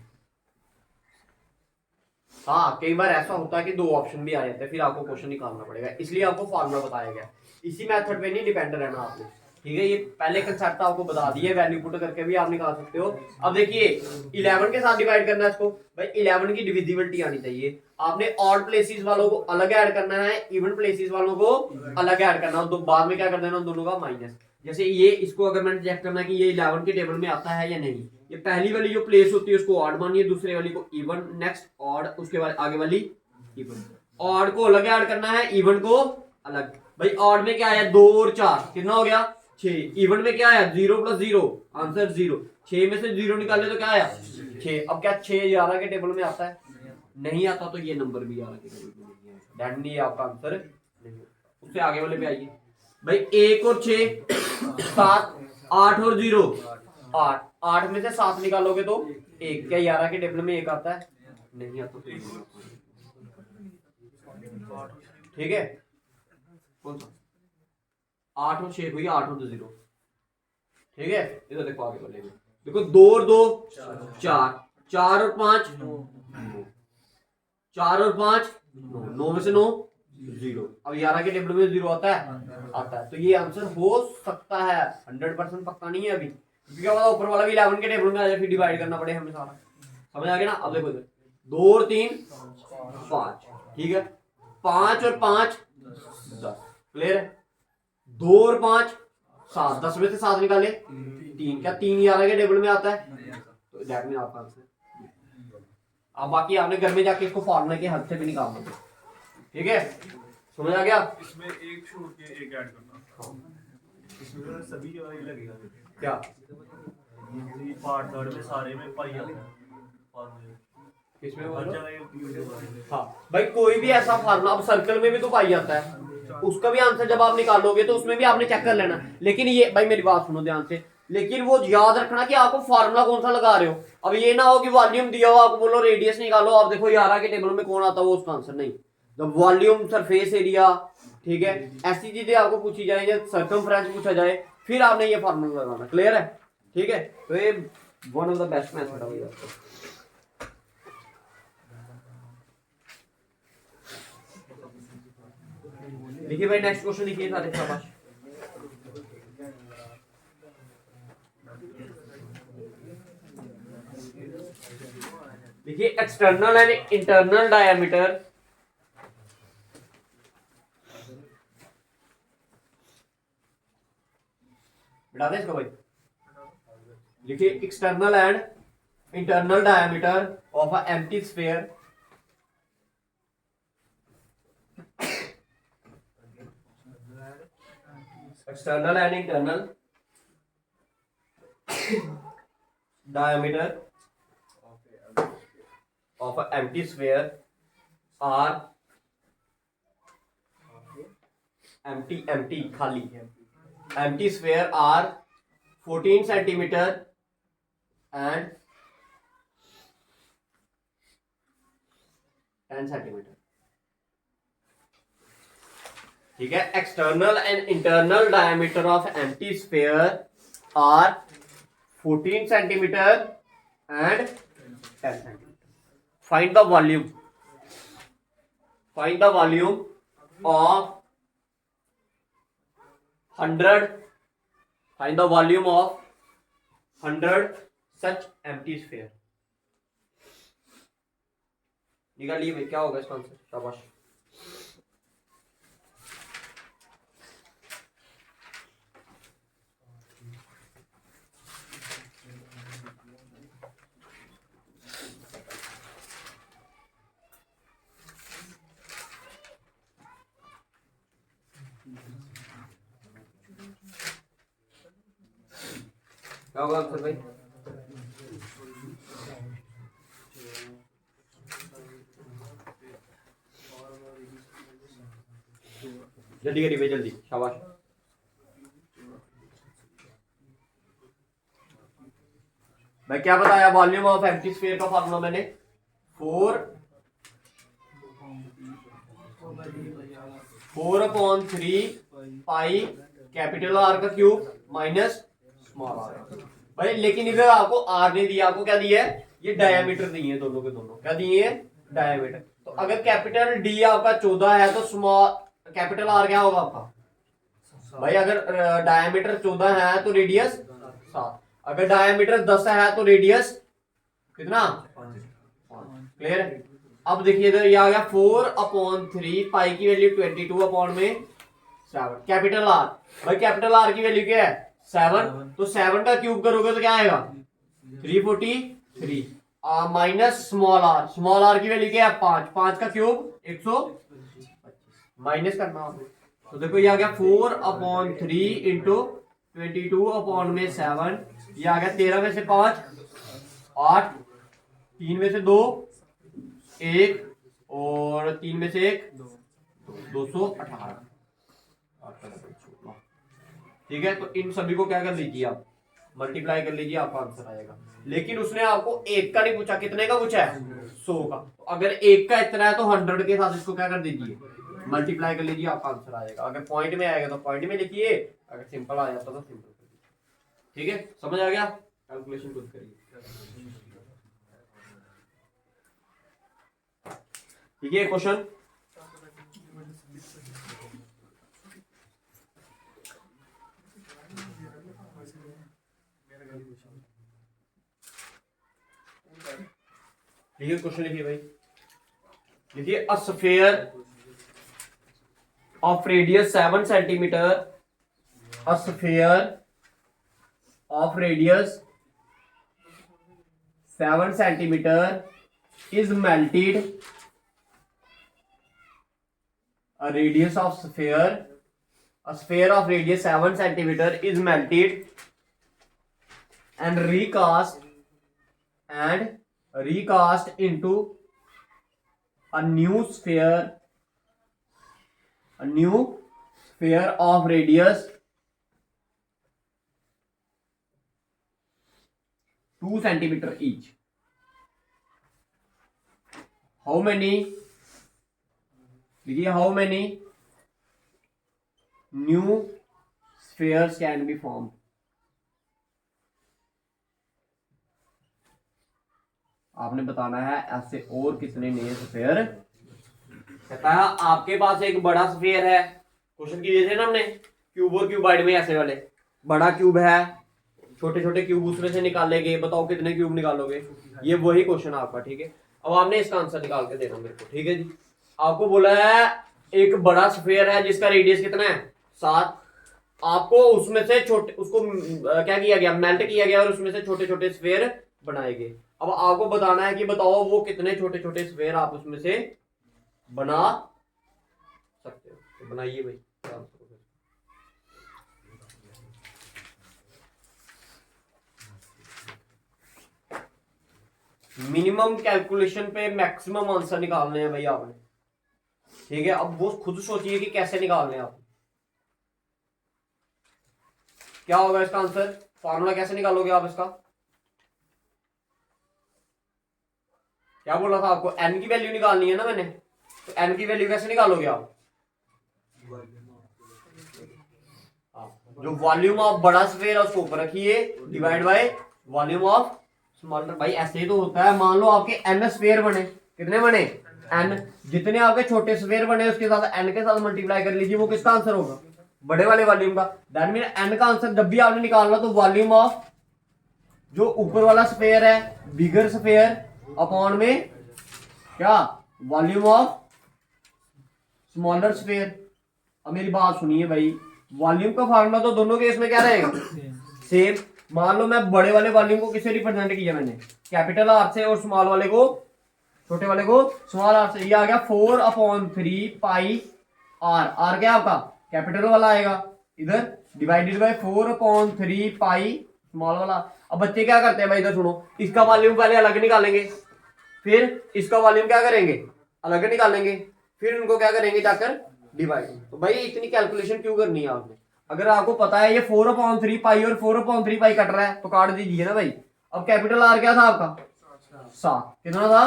हाँ, कई बार ऐसा होता है कि 2 ऑप्शन भी आ जाते हैं, फिर आपको क्वेश्चन निकालना पड़ेगा, इसलिए आपको फार्मूला बताया गया। इसी मेथड पे नहीं डिपेंड रहना आपने, ठीक है। ये पहले कंसेप्ट आपको बता दिए, वैल्यू पुट करके भी आप निकाल सकते हो। अब देखिए 11 के साथ डिवाइड करना है इसको भाई, 11 की डिविजिबिलिटी आनी चाहिए। आपने ऑड प्लेसेस वालों को अलग ऐड करना है, इवन प्लेसेस वालों को अलग ऐड करना है, तो बाद में क्या कर देना दोनों का माइनस। जैसे ये, इसको अगर मैंने चेक करना है कि ये 11 के टेबल में आता है या नहीं, ये पहली वाली जो प्लेस होती है उसको ऑड मानिए, दूसरे वाली को इवन, नेक्स्ट ऑड, उसके बाद आगे वाली इवन। ऑड को अलग ऐड करना है, इवन को अलग। भाई ऑड में क्या आया 2 और 4 कितना हो गया 6, इवन में क्या आया 0 + 0 आंसर 0, 6 में से 0 निकाले तो क्या आया 6। अब क्या 6 11 के टेबल में आता है, नहीं आता, तो ये नंबर भी 11 के टेबल में नहीं है, दैट मीन आपका आंसर नहीं। उससे आगे वाले पे आइए भाई, 1 और 6 7, 8 और 0 8, 8 में से 7 निकालोगे तो एक, क्या 11 के टेबल में एक आता है? नहीं आता। ठीक है, कौन सा? 8 और 6 हुई, 8 और 2 0। ठीक है, इधर देखो आगे बोलेंगे। देखो 2 और 2 4, 4 और 5 9, 4 और 5 9, 9 में से 9 0। अब 11 के टेबल में 0 आता है? आता है। तो ये आंसर हो सकता है, 100% पक्का नहीं है अभी, क्योंकि क्या पता ऊपर वाला भी 11 के टेबल में आ जाए, फिर डिवाइड करना पड़े हमें सारा। समझ आ गया ना? अब देखो 2 और 3 5। ठीक है, 5 और 5 10। क्लियर है? 2 और 5 7, 10 में से 7 निकाले 3। क्या 3 11 के टेबल में आता है? तो दैट मीन आपका आंसर। अब बाकी आपने घर में जाके इसको फॉर्मूला के हद से भी निकालना है। ठीक है, समझ आ गया? इसमें एक छोड़ के एक ऐड करना। इसमें तो सभी जगह ही लगेगा। क्या ये पार्ट थर्ड में सारे में पाई जाते हैं फॉर्मूले। किसमें हर बोलो? जगह ये यूज होता है। हाँ भाई, कोई भी ऐसा फार्मूला, अब सर्कल में भी तो पाई जाता है, उसका भी आंसर जब आप निकालोगे तो उसमें भी आपने चेक कर लेना। लेकिन ये भाई मेरी बात सुनो ध्यान से, लेकिन वो याद रखना कि आपको फार्मूला कौन सा लगा रहे हो। अब ये ना हो कि वॉल्यूम दिया हो, आपको बोलो रेडियस निकालो, आप देखो 11 के टेबल में कौन आता है वो उसका आंसर नहीं। जब वॉल्यूम, सरफेस एरिया, ठीक है, ऐसी चीजें आपको पूछी जाए या सर्कमफ्रेंस पूछा जाए, फिर आपने ये फार्मूला लगाना। क्लियर है? ठीक है, तो ये one of the best method है भैया। देखिए भाई, नेक्स्ट क्वेश्चन लिखिए सारे, शाबाश। देखिए, एक्सटर्नल एंड इंटरनल डायमीटर बिठा दे इसको भाई। देखिए, external and internal diameter of a empty sphere external and internal diameter of an empty sphere are empty खाली empty sphere are 14 centimeter and 10 centimeter। ठीक है, external and internal diameter of empty sphere are 14 centimetre and 10 centimetre. Find the volume, find the volume of 100, find the volume of 100 such empty sphere. निकालिए भाई, क्या होगा इसका आंसर? शाबाश। क्या होगा आंसर भाई? जल्दी करिए भाई, जल्दी, शाबाश। मैं क्या बताया वॉल्यूम ऑफ एम्प्टी स्फीयर का फार्मूला मैंने? 4/3 पाई कैपिटल आर का क्यूब माइनस स्मॉल आर। भाई लेकिन इधर आपको आर नहीं दिया, आपको क्या दिया है? ये डायमीटर दिए, दोनों के दोनों क्या दिए हैं? डायमीटर। तो अगर कैपिटल डी आपका 14 है तो स्मॉल कैपिटल आर क्या होगा आपका? भाई अगर डायमीटर 14 है तो रेडियस 7, अगर डायमीटर 10 है तो रेडियस कितना? 5। क्लियर है? अब देखिए इधर ये आ गया 4/3 पाई की वैल्यू 22/7। कैपिटल आर, भाई कैपिटल आर की वैल्यू क्या है? 7। तो 7 का क्यूब करोगे तो क्या आएगा? 343 माइनस स्मॉल आर की वैल्यू क्या है? 5। 5 का क्यूब 125 माइनस करना होगा। तो देखो ये आ गया 4/3 इंटू 22/7, ये आ गया 13 में से 5 8, 3 में से 2 1 और 3 में से 1 218। ठीक है, तो इन सभी को क्या कर दीजिए आप? मल्टीप्लाई कर लीजिए आपका आंसर आएगा। लेकिन उसने आपको 1 का नहीं पूछा, कितने का पूछा है? 100 का। तो अगर 1 का इतना है तो 100 के साथ इसको क्या कर दीजिए, मल्टीप्लाई कर लीजिए, आपका आंसर आएगा। अगर पॉइंट में आएगा तो पॉइंट में लिखिए, अगर सिंपल आ जाता तो सिंपल कर दीजिए। ठीक है, समझ आ गया? कैलकुलेशन खुद करिए। ठीक है, क्वेश्चन लिखिए, क्वेश्चन लिखिए भाई, लिखिए a sphere of radius 7 centimetre, a sphere of radius 7 centimetre is melted, a radius of sphere, a sphere of radius 7 centimeter is melted and recast into a new sphere of radius 2 centimeter each. How many new spheres can be formed? आपने बताना है ऐसे और कितने नए स्फीयर। कहता है आपके पास एक बड़ा स्फीयर है, क्वेश्चन किए थे ना हमने क्यूब और क्यूबाइड में, ऐसे वाले बड़ा क्यूब है, छोटे छोटे क्यूब उसमें से निकाले गए, बताओ कितने क्यूब निकालोगे? ये वही क्वेश्चन आपका। ठीक है, अब आपने इसका आंसर निकाल के देना मेरे को। ठीक है जी, आपको बोला है एक बड़ा स्फीयर है जिसका रेडियस कितना है 7, आपको उसमें से छोटे, उसको क्या किया गया, मेल्ट किया गया और उसमें से छोटे छोटे स्फीयर बनाए गए। अब आपको बताना है कि बताओ वो कितने छोटे छोटे स्फीयर आप उसमें से बना सकते हो। तो बनाइए भाई। मिनिमम कैलकुलेशन पे मैक्सिमम आंसर निकालने हैं भाई आपने। ठीक है, अब वो खुद सोचिए कि कैसे निकालने हैं आप। क्या होगा इसका आंसर, फॉर्मूला कैसे निकालोगे आप इसका? क्या बोला था आपको, एन की वैल्यू निकालनी है ना मैंने, तो एन की वैल्यू कैसे निकालोगे आप? जो वॉल्यूम ऑफ बड़ा स्फीयर है उसको ऊपर रखिए, divide by volume of smaller. भाई ऐसे ही तो होता है। मान लो आपके एन स्फीयर बने, कितने बने? एन। जितने आपके छोटे स्फीयर बने उसके साथ एन के साथ मल्टीप्लाई कर लीजिए, वो किसका आंसर होगा? बड़े वाले वॉल्यूम का। दैट मीन एन का आंसर जब भी आपने निकालना तो वॉल्यूम ऑफ जो ऊपर वाला स्फीयर है, बिगर स्फीयर अपॉन में क्या, वॉल्यूम ऑफ स्मॉलर स्फीयर। अब मेरी बात सुनिए भाई, वॉल्यूम का फार्मूला तो दोनों केस में क्या रहेगा, सेम। मान लो मैं बड़े वाले वॉल्यूम को किससे रिप्रेजेंट किया मैंने, कैपिटल आर से, और स्मॉल वाले को, छोटे वाले को स्मॉल आर से। ये आ गया 4/3 पाई आर। आर क्या आपका कैपिटल वाला आएगा इधर, डिवाइडेड बाय 4/3 पाई स्मॉल वाला। अब बच्चे क्या करते हैं भाई, इधर सुनो, इसका वॉल्यूम पहले अलग निकालेंगे, फिर इसका वॉल्यूम क्या करेंगे, अलग निकालेंगे, फिर उनको क्या करेंगे जाकर डिवाइड। तो भाई इतनी कैलकुलेशन क्यों करनी है आपने? अगर आपको पता है ये 4/3 पाई और 4/3 पाई कट रहा है तो काट दीजिए ना भाई। अब कैपिटल आर क्या था आपका, 7। कितना था,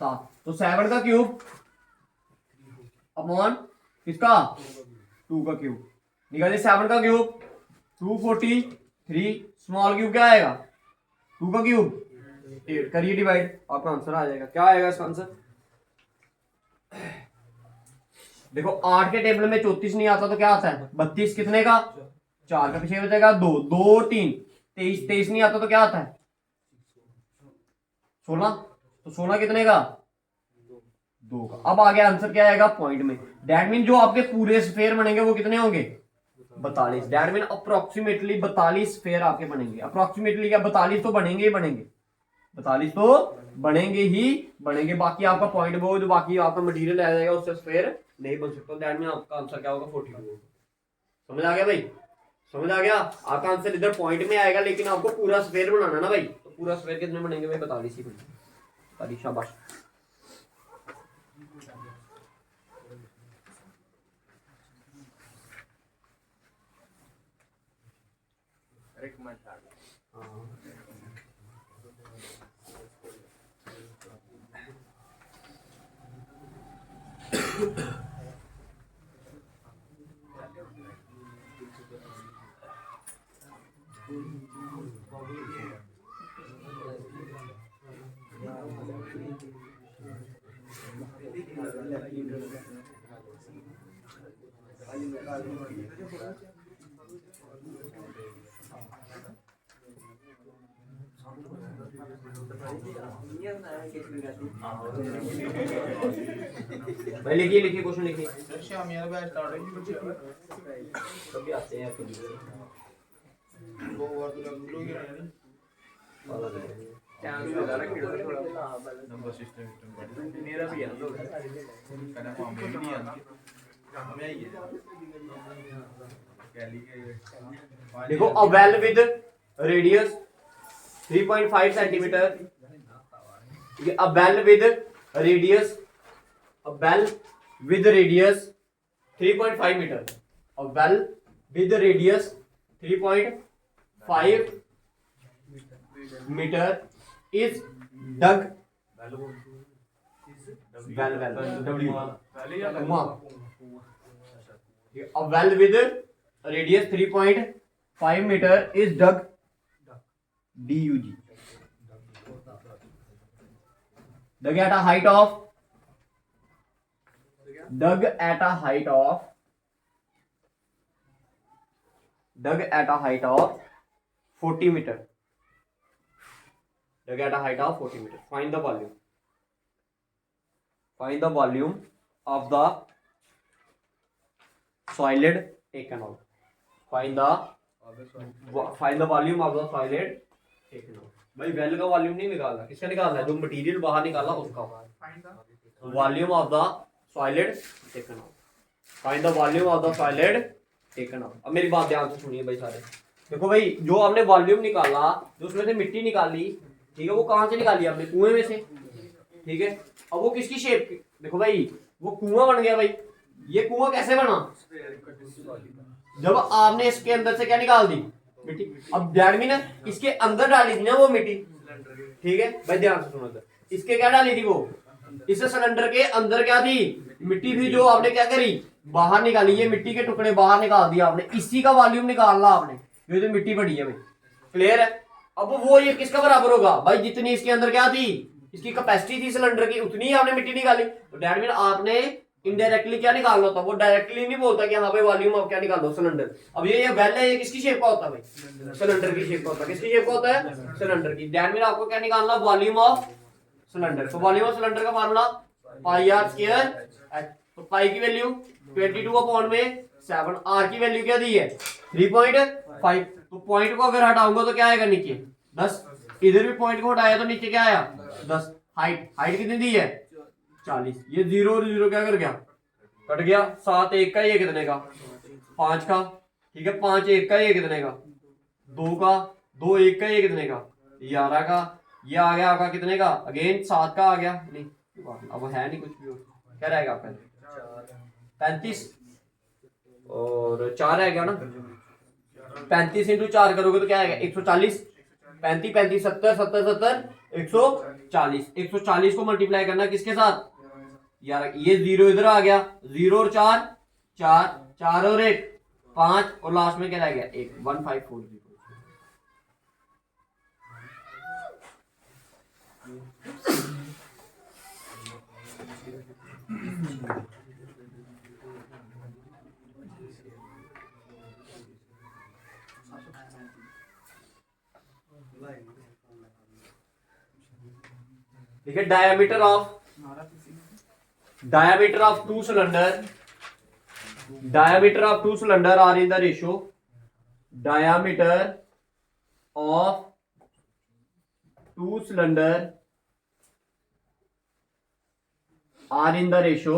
7। तो 7 का क्यूब अपॉन किसका, 2 का क्यूब। निकालिए 7 का क्यूब 243, स्मॉल क्यूब क्या आएगा, 2 का क्यूब 8। करिए डिवाइड, आपका आंसर आ जाएगा। क्या आएगा इसका आंसर? देखो 8 के टेबल में 34 नहीं आता तो क्या आता है 32। कितने का, 4 का पीछे बचेगा 2, 2 3 23। 23 नहीं आता तो क्या आता है 16। तो 16 कितने का, 2 का। अब आगे आंसर क्या आएगा, पॉइंट में। दैट मीन जो आपके पूरे स्फीयर बनेंगे वो कितने होंगे, 42। दैट मीन अप्रोक्सीमेटली 42 स्फीयर आपके बनेंगे। अप्रोक्सीमेटली क्या, 42 तो बनेंगे ही बनेंगे, 42 तो बनेंगे ही बनेंगे। बाकी आपका पॉइंट वो जो बाकी आपका मटेरियल आ जाएगा उससे स्फीयर नहीं बन सकता। दैट मीन आपका आंसर क्या होगा, 42 होगा। समझ आ गया भाई, समझ आ गया? आपका आंसर इधर पॉइंट में आएगा, लेकिन आपको पूरा स्फीयर बनाना ना भाई। तो पूरा स्फीयर कितने बनेंगे भाई, 42 ही बनेंगे। 42, शाबाश। भाई लिखिए लिखिए क्वेश्चन लिखिए। शामी वाला बैच स्टार्ट होगी बच्चे कभी आते हैं कभी वो और तो लगू लोग यार नंबर सिस्टम मेरा भी है तो कहना मामले भी नहीं आती हमें ही है कैली के देखो a well with radius 3.5 centimetre, a bell with radius 3.5 metre, a bell with radius 3.5 metre is dug well W a well with radius 3.5 meter is dug DUG dug at a height of 40 meter. Dug at a height of 40 meter. Find the volume of the solid taken out. Find the volume of the solid taken out. भाई वेल का वॉल्यूम नहीं निकालना, किसका निकालना है? जो मटेरियल बाहर निकाला उसका volume of the solid taken out. Find the volume of the solid taken out. अब मेरी बात ध्यान से सुनिए भाई सारे. देखो भाई जो हमने वॉल्यूम निकाला, जो उसमें से मिट्टी निकाली, ठीक है, वो कहाँ से निकाली हमने? कुएं में से, ठीक है. अब वो किसकी शेप की? देखो भाई वो कुआं बन गया भाई. ये कुआं कैसे बना? जब आपने इसके अंदर से क्या निकाल दी? मिट्टी. अब ध्यान में ना, इसके अंदर डाली थी ना वो मिट्टी, ठीक है भाई ध्यान से सुनो. इसके क्या डाली थी वो? इस सिलेंडर के अंदर क्या थी? मिट्टी थी, जो आपने क्या करी? बाहर निकाली. ये मिट्टी के टुकड़े बाहर निकाल दिया आपने. इसी का वॉल्यूम निकालना आपने, जो तो मिट्टी पड़ी है भाई. क्लियर है? अब वो ये किसका बराबर होगा भाई? जितनी इसके अंदर क्या थी, इसकी कैपेसिटी थी सिलेंडर की, उतनी ही आपने मिट्टी निकाली. तो दैट मीन आपने इनडायरेक्टली क्या निकालना होता? वो डायरेक्टली नहीं बोलता कि हाँ भाई वॉल्यूम ऑफ क्या निकालो सिलेंडर. अब ये वेल है, ये किसकी शेप का होता है भाई? सिलेंडर की शेप का होता है. किसकी शेप का होता है? सिलेंडर की. दैट मीन आपको क्या निकालना? Volume of cylinder. तो वॉल्यूम ऑफ सिलेंडर का फार्मूला पाई आर स्क्वायर. तो पाई की वैल्यू 22/7. आर की वैल्यू क्या दी है? 3.5. तो पॉइंट को अगर हटाऊंगा तो क्या आएगा नीचे? 10. इधर भी पॉइंट को हटाया तो नीचे क्या आया? 10. हाइट कितनी दी है? 40. ये 0 और 0 क्या कर गया? कट गया. 7 1 का, ये कितने का? 5 का. ठीक है, 5 1 का, ये कितने का? 2 का. 2 1 का, ये कितने का? 11 का. ये आ गया आपका कितने का? अगेन 7 का आ गया. नहीं अब है नहीं कुछ भी. क्या रहेगा आपका? 35 और 4 है क्या ना? 35 इंटू 4 करोगे तो क्या आएगा? 140. 35 35 70 70 70 140. 140 को मल्टीप्लाई करना किसके साथ यार? ये 0 इधर आ गया. 0 और 4 4 4 और 1 5 और लास्ट में क्या रह गया? 1. 1540. देखिए diameter of two cylinder are in the ratio. Diameter of two cylinder are in the ratio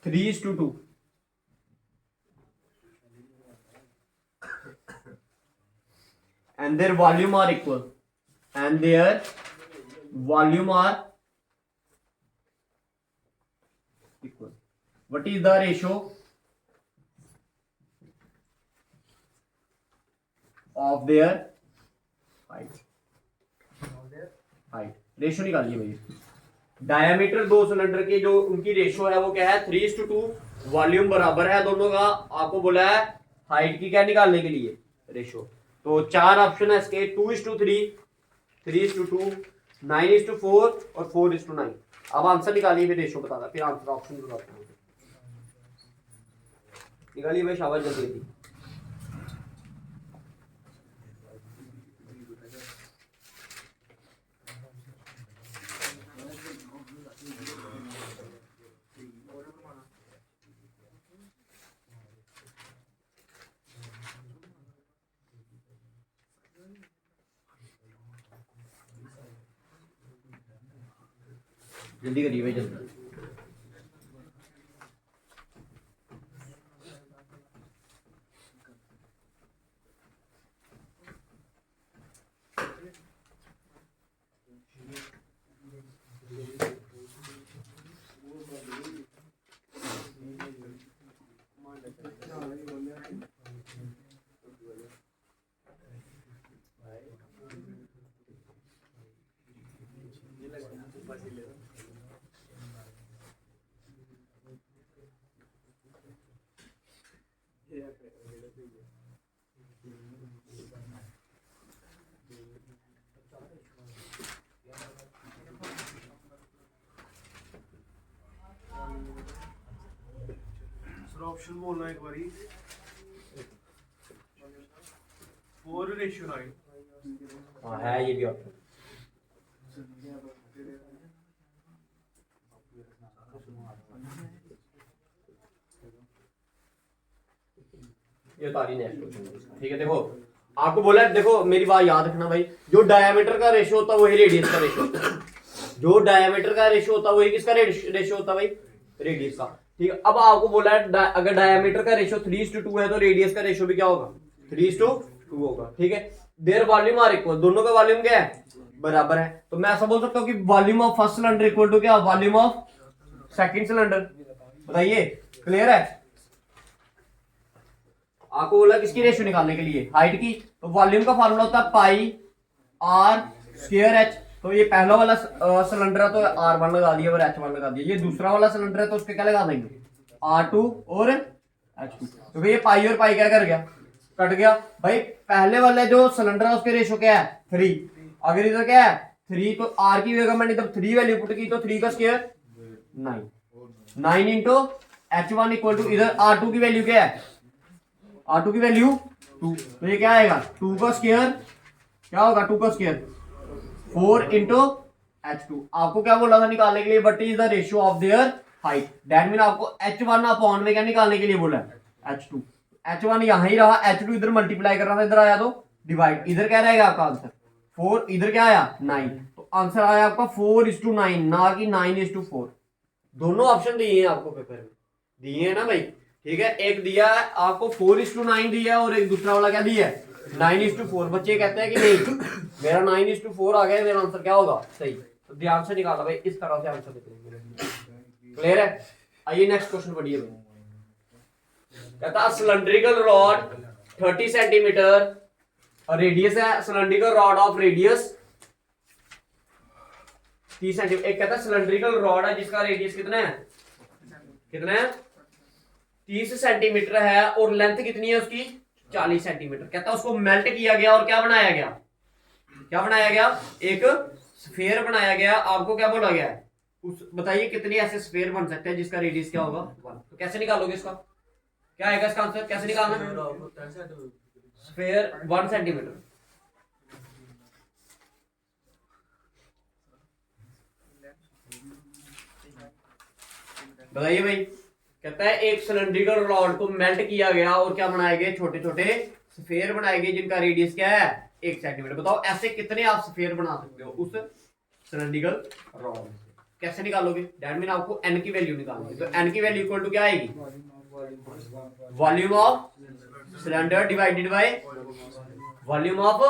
3:2. And their volume are equal. What is the ratio of their height? Height ratio निकालिए भाई। डायमीटर दो सिलेंडर के जो उनकी रेशियो है वो क्या है 3:2, वॉल्यूम बराबर है दोनों का। आपको बोला है हाइट की क्या निकालने के लिए रेशियो। तो चार ऑप्शन है इसके 2:3, 3:2, 9:4 और 4:9। अब आंसर निकालिए फिर रेशियो बताना, फिर आंसर ऑप्शन बताता हूँ। निकालिए भाई शाबाश जल्दी जल्दी। जल्दी करिए भाई जल्दी। ऑप्शन बोलना एक बारी 4:9। हाँ है ये भी ऑप्शन। ये तारी नेक्स्ट क्वेश्चन। ठीक है देखो आपको बोला है, देखो मेरी बात याद रखना भाई, जो डायमीटर का रेशियो होता है वही रेडियस का रेशियो होता है। जो डायमीटर का रेशियो होता है वही किसका रेशियो होता है भाई, रेडियस का। ठीक है अब आपको बोला है अगर डायमीटर का रेशियो 3:2 है तो रेडियस का रेशियो भी क्या होगा 3:2 होगा। ठीक है देयर वॉल्यूम आर इक्वल, दोनों का वॉल्यूम क्या है बराबर है। तो मैं ऐसा बोल सकता हूँ कि volume of first cylinder equal to क्या वॉल्यूम ऑफ सेकंड सिलेंडर। बताइए क्लियर है। आपको बोला किसकी रेशियो निकालने के लिए हाइट की, तो वॉल्यूम का फार्मूला होता है पाई आर स्क्वायर एच। तो ये पहला वाला सिलेंडर है तो R1 लगा दिया और H1 लगा दिया। ये दूसरा वाला सिलेंडर है तो उसके क्या लगा देंगे R2 और H2। तो भाई ये पाई और पाई क्या कर गया कट गया। भाई पहले वाले जो सिलेंडर है उसके रेशियो क्या है 3, अगर इधर क्या है 3 तो R की जगह मैंने जब 3 वैल्यू पुट की तो 3 का square 9 into H1 equal to इधर R2 की वैल्यू क्या है R2 की वैल्यू 2, तो ये क्या आएगा 2 का स्क्वायर क्या होगा 2 का स्क्वायर 4 इंटू H2। आपको क्या बोला था निकालने के लिए but is the ratio of their height. That mean आपको H1 अपॉन में क्या निकालने के लिए बोला है H2। H1 यहां ही रहा, H2 इधर मल्टीप्लाई कर रहा था, इधर आया तो डिवाइड, इधर क्या रहेगा आपका आंसर 4, इधर क्या आया 9, तो आंसर आया आपका 4:9 ना कि 9:4। दोनों ऑप्शन दिए हैं आपको पेपर में, दिए हैं ना भाई। ठीक है एक दिया है आपको 4:9 दिया है और एक दूसरा वाला क्या दिया है 9:4। बच्चे कहते हैं कि नहीं मेरा 9:4 आ गया, मेरा आंसर क्या होगा सही। तो ध्यान से निकाला भाई, इस तरह से आंसर देते। क्लियर है। आइए नेक्स्ट क्वेश्चन पढ़िए भाई। कहता सिलेंड्रिकल रॉड 30 सेंटीमीटर और रेडियस है cylindrical rod of radius 30 centimetre. एक कहता है सिलेंड्रिकल रॉड है जिसका रेडियस कितना है 30 सेंटीमीटर है और लेंथ कितनी है उसकी 40 सेंटीमीटर। कहता है उसको मेल्ट किया गया और क्या बनाया गया एक स्फीयर बनाया गया। आपको क्या बोला गया है उस बताइए कितने ऐसे स्फीयर बन सकते हैं जिसका रेडियस क्या होगा 1। तो कैसे निकालोगे इसका, क्या आएगा इसका आंसर, कैसे निकालना स्फीयर 1 सेंटीमीटर। बताइए भाई। कहता है एक सिलेंड्रिकल रॉड को मेल्ट किया गया और क्या बनाए गए छोटे छोटे स्फीयर बनाए गए जिनका रेडियस क्या है 1 सेंटीमीटर। बताओ ऐसे कितने आप स्फीयर बना सकते हो उस सिलेंड्रिकल रॉड से, कैसे निकालोगे। दैट मीन आपको n की वैल्यू निकालनी है। तो n की वैल्यू इक्वल टू क्या आएगी volume of cylinder divided by volume of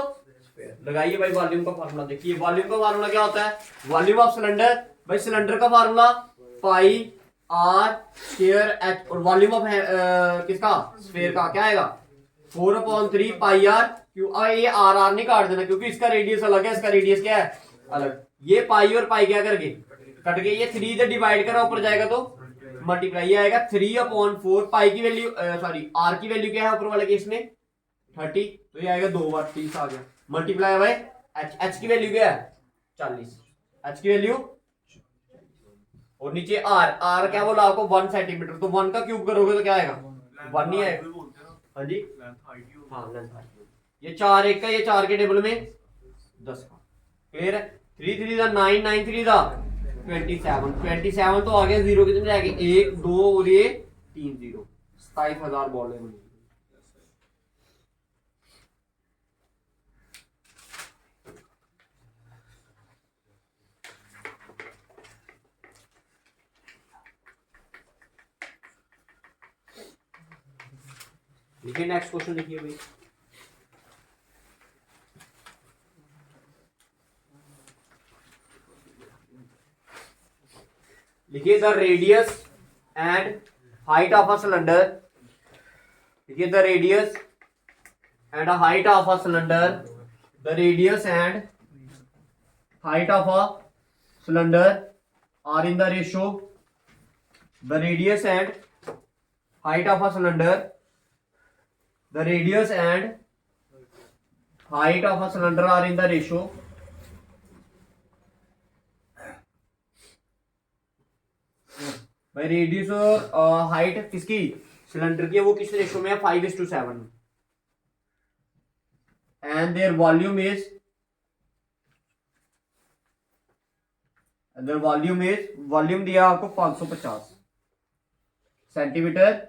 sphere. लगाइए भाई वॉल्यूम का फार्मूला। देखिए वॉल्यूम का फार्मूला क्या होता है वॉल्यूम ऑफ सिलेंडर। भाई सिलेंडर का formula pi are square H और वॉल्यूम ऑफ किसका स्फीयर का क्या आएगा 4/3 पाई आर क्यू। ये आर नहीं काट देना क्योंकि इसका रेडियस अलग है, इसका रेडियस क्या है अलग। ये पाई और पाई क्या करके कट गए, ये 3 इधर डिवाइड करा ऊपर जाएगा तो मल्टीप्लाई, ये आएगा 3/4। पाई की वैल्यू सॉरी आर की वैल्यू क्या है ऊपर वाले केस में 30, तो ये आएगा 2 बार 30 आ गया मल्टीप्लाई बाय एच। एच की वैल्यू क्या है 40, एच की वैल्यू, और नीचे आर। आर क्या बोला आपको 1 सेंटीमीटर, तो 1 का क्यूब करोगे तो क्या आएगा 1 ही आएगा। हाँ जी हाँ लेंथ हाइट। ये 4 1 का, ये 4 के टेबल में 10 का। क्लियर है। 3 3 दा 9 9 3 दा 27 27 तो आ गया, जीरो कितने जाएंगे 1 2 और ये 3 0, 27,000 बॉलें बनी। लिखिए नेक्स्ट क्वेश्चन लिखिए भाई। लिखिए the radius and height of a cylinder. लिखिए the radius and height of a cylinder. The radius and height of a cylinder are in the ratio. The radius and height of a cylinder. The radius and height of a cylinder are in the ratio भाई रेडियस और हाइट किसकी सिलेंडर की है वो किस रेशियो में है 5:7 and there volume is volume दिया आपको 550 सेंटीमीटर,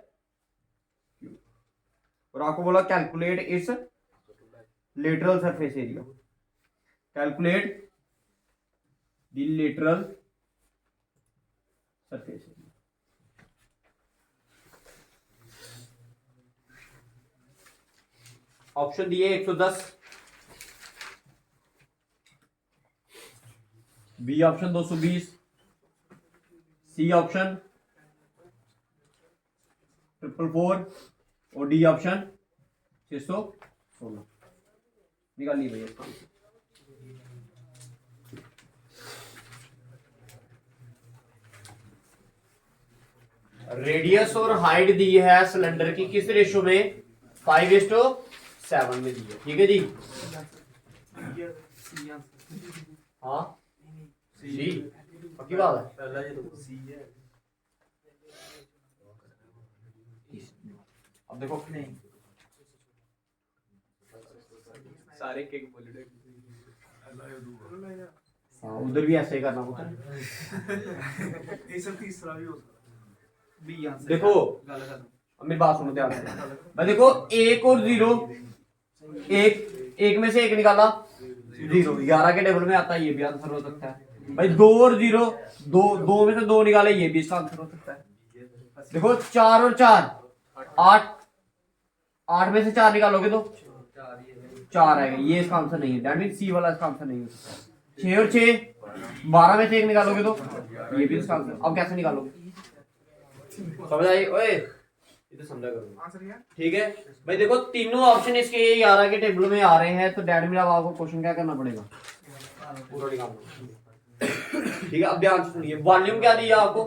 और आपको बोला कैलकुलेट इस lateral surface area. Calculate the lateral surface area. Option दिए 110, बी ऑप्शन 220, सी ऑप्शन 444 और डी ऑप्शन 616। निकाल ली भैया इसका। रेडियस और हाइट दी है सिलेंडर की किस रेशियो में 5:7 में दी है। ठीक है जी। हाँ सी पक्की बात है। पहला ये तो सी है। अब देखो नहीं सारे केक बोले हाँ उधर भी ऐसे ही करना होता है। तीसरा भी हो सकता। देखो अब मेरी बात सुनो ध्यान से भाई। देखो 1 और 0, एक में से 1 निकाला 0, 11 के टेबल में आता है, ये भी आंसर हो सकता है भाई। 2 और 0, 2 में से 2 निकाले, ये भी इसका आंसर हो सकता है। देखो 4 और 4 8, 8 में से 4 निकालोगे तो 4 आएगा, ये इसका आंसर नहीं है। दैट मीन सी वाला इसका आंसर नहीं हो सकता। 6 और 6 12 में से 1 निकालोगे तो ये भी इसका आंसर। अब कैसे निकालोगे समझ आई ओए, ये तो समझा करो। ठीक है भाई। देखो तीनों ऑप्शन इसके 11 के टेबल में आ रहे हैं, तो दैट मीन अब आपको क्वेश्चन क्या करना पड़ेगा पूरा निकालना। ठीक है अब ध्यान से सुनिए। वॉल्यूम क्या दिया आपको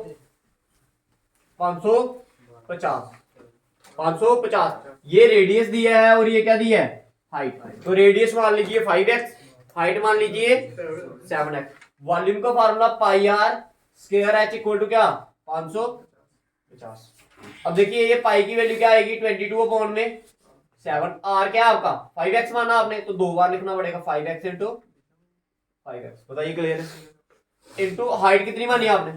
550, 550। ये रेडियस दिया है और ये क्या दिया है हाइट। तो रेडियस मान लीजिए 5x, हाइट मान लीजिए 7x। वॉल्यूम का formula pi are square H equal to क्या 550। अब देखिए ये पाई की वैल्यू क्या आएगी 22/7। आर क्या है आपका 5x माना आपने, तो 2 बार लिखना पड़ेगा 5x इंटू 5x। बताइए क्लियर है। इंटू हाइट कितनी मानी आपने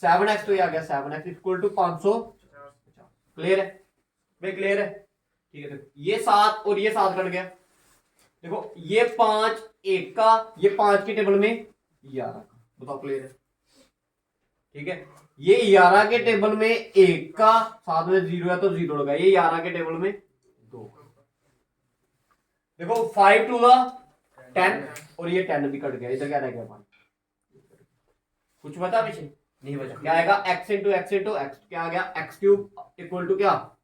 7x, तो ये आ गया 7x इक्वल टू 550। क्लियर है भाई, क्लियर है। ठीक है देखो ये 7 और ये 7 कट गया। देखो ये 5 1 का, ये 5 के टेबल में 11 का। बताओ क्लियर है। ठीक है ये 11 के टेबल में 1 का, साथ में 0 है तो 0 लगा। ये 11 के टेबल में 2। देखो 5 2 10 और ये 10 भी कट गया। इधर क्या रह गया 5। कुछ बता पीछे नहीं बचा। क्या आएगा x into x into x. क्या आ गया x क्यूब इक्वल टू क्या,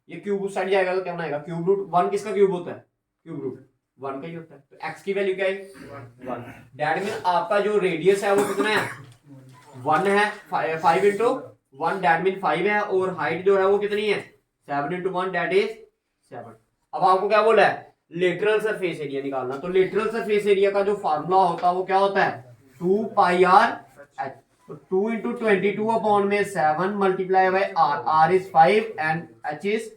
ये क्यूब उस साइड जाएगा तो क्या बनाएगा क्यूब रूट। 1 किसका क्यूब होता है क्यूब रूट। 1 का ही होता है। तो x की वैल्यू क्या है 1। दैट मीन आपका जो रेडियस है वो कितना है 1 है। 5 इंटू 1 दैट मीन 5 है, और हाइट जो है वो कितनी है 7 इंटू 1 दैट इज 7। अब आपको क्या बोला है लेटरल सरफेस एरिया निकालना। तो लेटरल सरफेस एरिया का जो फार्मूला होता है वो क्या होता है 2 पाई आर एच। तो 2 इंटू 22 अपॉन में 7 multiply by R, R is 5 and H is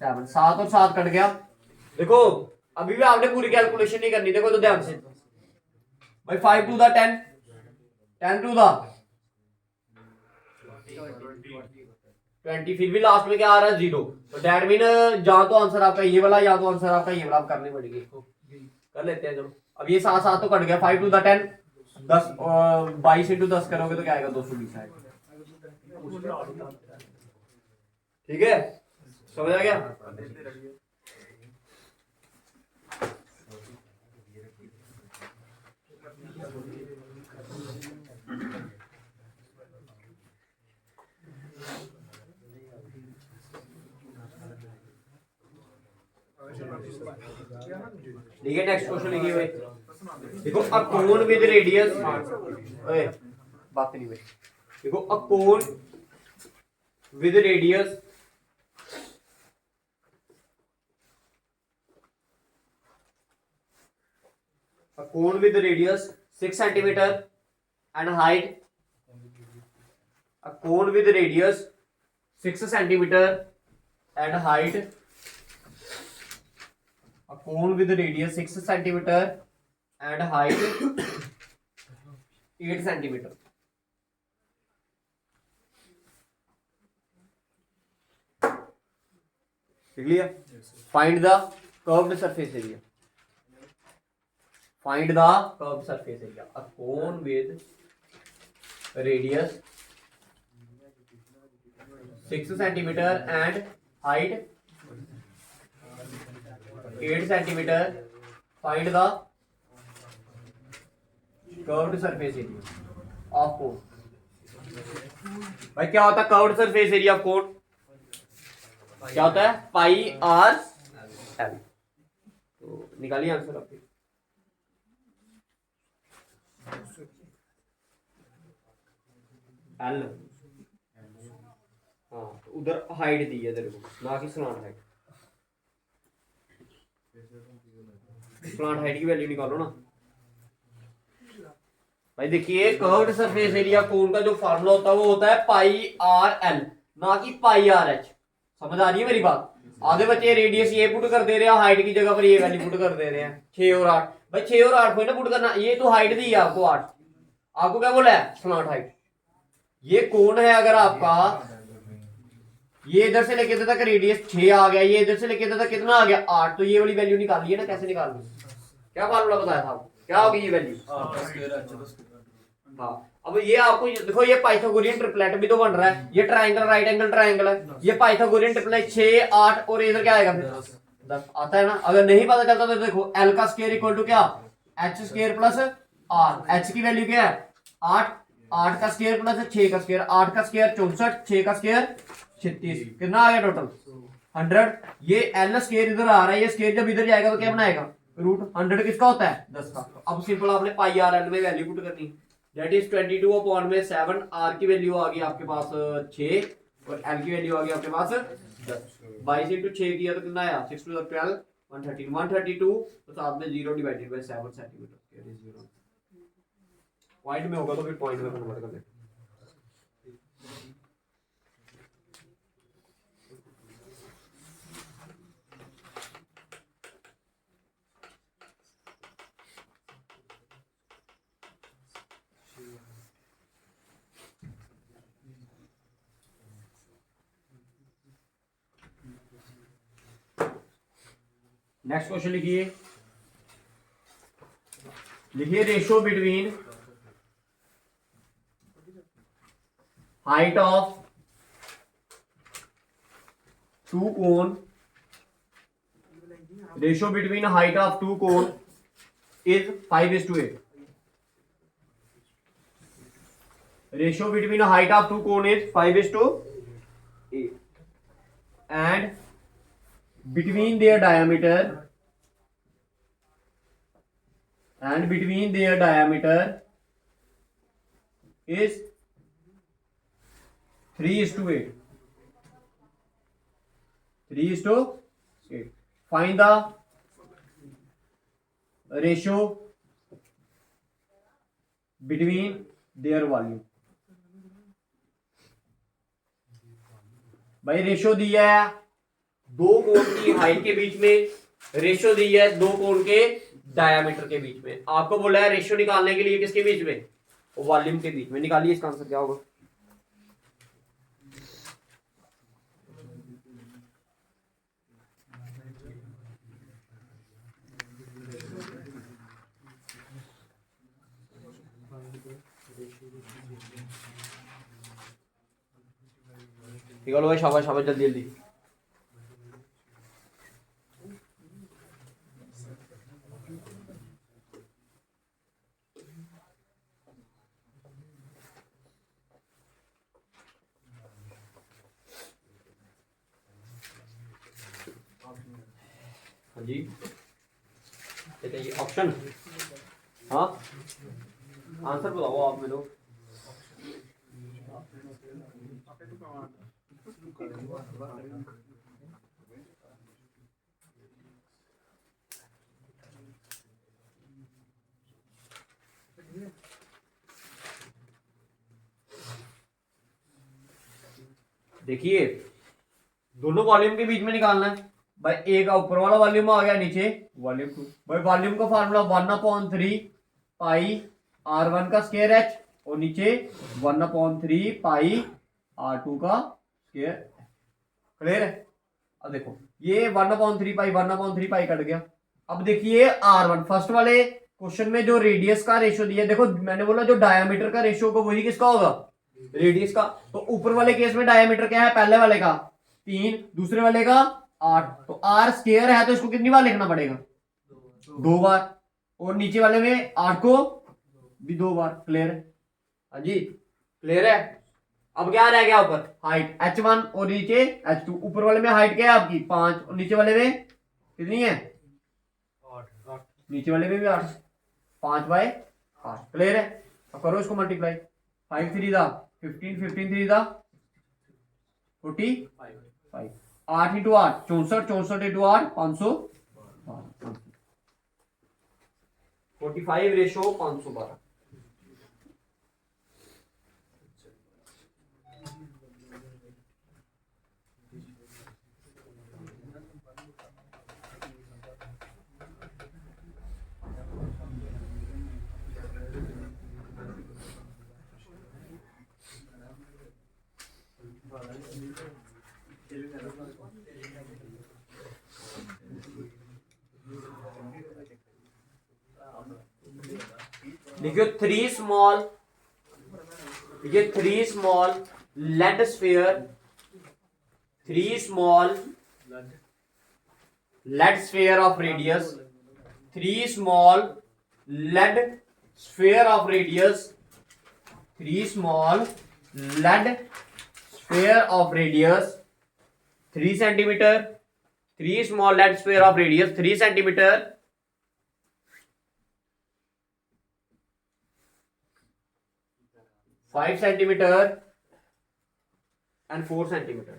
7। 7 और 7 कट गया। देखो अभी भी आपने पूरी कैलकुलेशन नहीं करनी, देखो तो ध्यान से भाई 5 टू द 10, 10 टू द 20, फिर भी लास्ट में क्या आ रहा है 0। तो डैट मीन या तो आंसर आपका ये वाला या तो आंसर आपका ये वाला, आप करनी पड़ेगी इसको। कर लेते हैं चलो। अब ये 7 7 तो कट गया। 5 टू द 10, 10 22 इंटू 10 करोगे तो क्या आएगा 220 आएगा। ठीक है समझ आ गया। ठीक है नेक्स्ट क्वेश्चन लिखिए भाई। देखो अ कोन विद रेडियस, ओए बात नहीं भाई। देखो a cone with radius a cone with radius 6 centimeter and height, a cone with radius 6 centimeter and height, a cone with radius 6 centimeter and height 8 centimeter. Clear? Find the curved surface area. Find the curved surface area. A cone with radius 6 centimeter and height 8 centimeter. Find the curved surface area of cone. भाई क्या होता है curved surface area of cone? क्या होता है पाई आर एल। तो निकालिए आंसर आपके। एल हाँ तो उधर हाइट दी है तेरे को, ना कि स्लांट हाइट। स्लांट हाइट की वैल्यू निकालो ना भाई। देखिए कर्व्ड सरफेस एरिया कोन का जो फार्मूला होता है वो होता है पाई आर एल, ना कि पाई आर एच। समझ आ रही है मेरी बात? आधे बच्चे रेडियस ये पुट कर दे रहे हैं, हाइट की जगह पर ये वैल्यू पुट कर दे रहे हैं 6 और 8। भाई 6 और 8 को ना पुट करना, ये तो हाइट दी है आपको 8, आपको क्या बोला है स्लांट हाइट। ये कोण है अगर आपका, ये इधर से लेके इधर तक रेडियस 6 आ गया, ये इधर से लेके इधर तक कितना आ गया 8, तो ये वाली वैल्यू निकालिए ना। कैसे निकालनी? क्या फार्मूला बताया था आपको? क्या होगी ये वैल्यू? हाँ अब ये आपको देखो, ये पाइथागोरियन ट्रिपलेट भी तो बन रहा है। ये ट्राइंगल राइट एंगल ट्राइंगल है, ये पाइथागोरियन ट्रिपलेट 6 8 और इधर क्या आएगा फिर 10 आता है ना। अगर नहीं पता चलता तो देखो एल का स्क्वायर इक्वल टू क्या H square plus R. H की वैल्यू क्या है 8, 8 का स्क्वायर प्लस 6 का स्क्वायर, 8 का स्क्वायर 64, 6 का स्क्वायर 36, कितना आ गया टोटल 100। ये एल स्क्वायर इधर आ रहा है, ये स्क्वायर जब इधर जाएगा तो क्या बनाएगा रूट 100 किसका होता है 10 का। तो अब सिंपल आपने पाई आर एल में वैल्यू पुट करनी, दैट इज 22 अपॉन में 7। आर की वैल्यू आ गई आपके पास 6 और एल की वैल्यू आ गई आपके पास 10। 22 इंटू 6 किया तो कितना आया 6 टू द 12 113, 132 तो साथ में 0 divided by 7 centimetre square is 0। Point में होगा तो फिर पॉइंट में कन्वर्ट कर लेते। नेक्स्ट क्वेश्चन लिखिए, लिखिए ratio between height of two cone, ratio between height of two cone is 5:8। Ratio between height of two cone is 5:8 and between their diameter and between their diameter is 3:8. 3:8. Find the ratio between their volume. भाई रेशो दिया है दो कोण की हाइट के बीच में, रेशो दी है दो कोण के डायामीटर के बीच में। आपको बोला है रेशो निकालने के लिए किसके बीच में, वॉल्यूम के बीच में। निकालिए इसका आंसर क्या होगा। निकालो भाई, शाबाश शाबाश, जल्दी जल्दी। हाँ जी, बताइए ऑप्शन। हाँ, आंसर बताओ आप मेरे को। देखिए दोनों वॉल्यूम के बीच में निकालना है भाई। एक ऊपर वाला वॉल्यूम आ गया, नीचे वॉल्यूम 2। भाई वॉल्यूम का फार्मूला 1/3 पाई R1 का स्क्वायर एच, और नीचे 1/3 पाई R2 का स्क्वायर। क्लियर है। अब देखो ये 1/3 पाई कट गया। अब देखिए R1 फर्स्ट वाले क्वेश्चन में जो रेडियस का रेशियो दिया, देखो मैंने बोला जो डायमीटर का रेशियो होगा वही किसका होगा, रेडियस का। तो ऊपर वाले केस में डायमीटर क्या है, पहले वाले का 3, दूसरे वाले का 8, तो R स्क्वायर है तो इसको कितनी बार लिखना पड़ेगा, 2 बार। और नीचे वाले में 8 को भी 2 बार। क्लियर है। हाँ जी क्लियर है। अब क्या रह गया ऊपर, हाइट h1 और नीचे h2। ऊपर वाले में हाइट क्या है आपकी 5, और नीचे वाले में कितनी है 8। नीचे वाले में भी 8, 5/8। क्लियर है। अब करो इसको मल्टीप्लाई। 5 3 दा 15, 15 3 दा 45, 8 इंटू 8 64, 64 इंटू 8 512, 45 रेशो 512। देखियो 3 small lead sphere, 3 small lead sphere of radius, 3 small lead sphere of radius, 3 small lead sphere of radius 3 centimetre, 3 small lead sphere of radius 3 centimetre, 5 centimetre and 4 centimeter.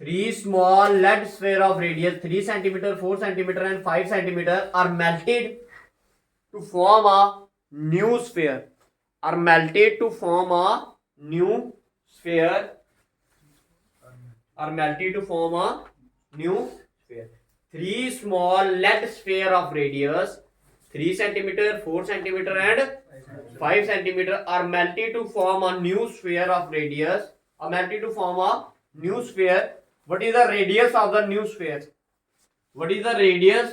3 small lead sphere of radius 3 centimeter, 4 centimeter and 5 centimeter are melted to form a new sphere. Are melted to form a new sphere. Are melted to form a new sphere. 3 small lead sphere of radius 3 centimeter, 4 centimeter and 5 centimeter are melted to form a new sphere of radius. Are melted to form a new sphere. What is the radius of the new sphere? What is the radius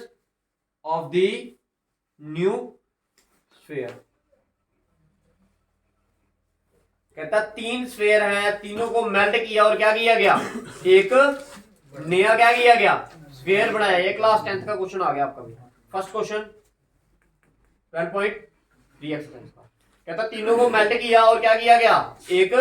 of the new sphere? कहता 3 स्फीयर हैं, तीनों को मेल्ट किया और क्या किया गया, एक नया क्या किया गया, स्फीयर बनाया। ये क्लास 10th का क्वेश्चन आ गया आपका भी। फर्स्ट क्वेश्चन 12.3 एक्सपेंस का कहता तीनों को मेल्ट किया और क्या किया गया, एक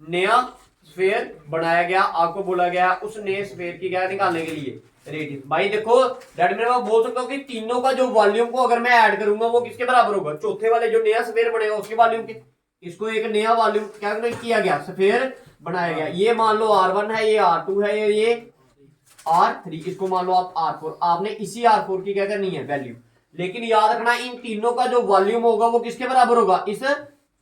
नया स्फीयर बनाया गया। आपको बोला गया उस नए स्फीयर की क्या निकालने के लिए, रेडियस। भाई देखो दैट मीन मैं बोल सकता हूँ कि तीनों का जो वॉल्यूम को अगर मैं ऐड करूंगा वो किसके बराबर होगा, चौथे वाले जो नया स्फीयर बनेगा उसके वॉल्यूम के। इसको एक नया वॉल्यूम क्या किया गया, स्फीयर बनाया गया। ये मान लो R1 है, ये R2 है, ये R3, इसको मान लो आप R4। आपने इसी R4 की क्या करनी है, वैल्यू। लेकिन याद रखना इन तीनों का जो वॉल्यूम होगा वो किसके बराबर होगा, इस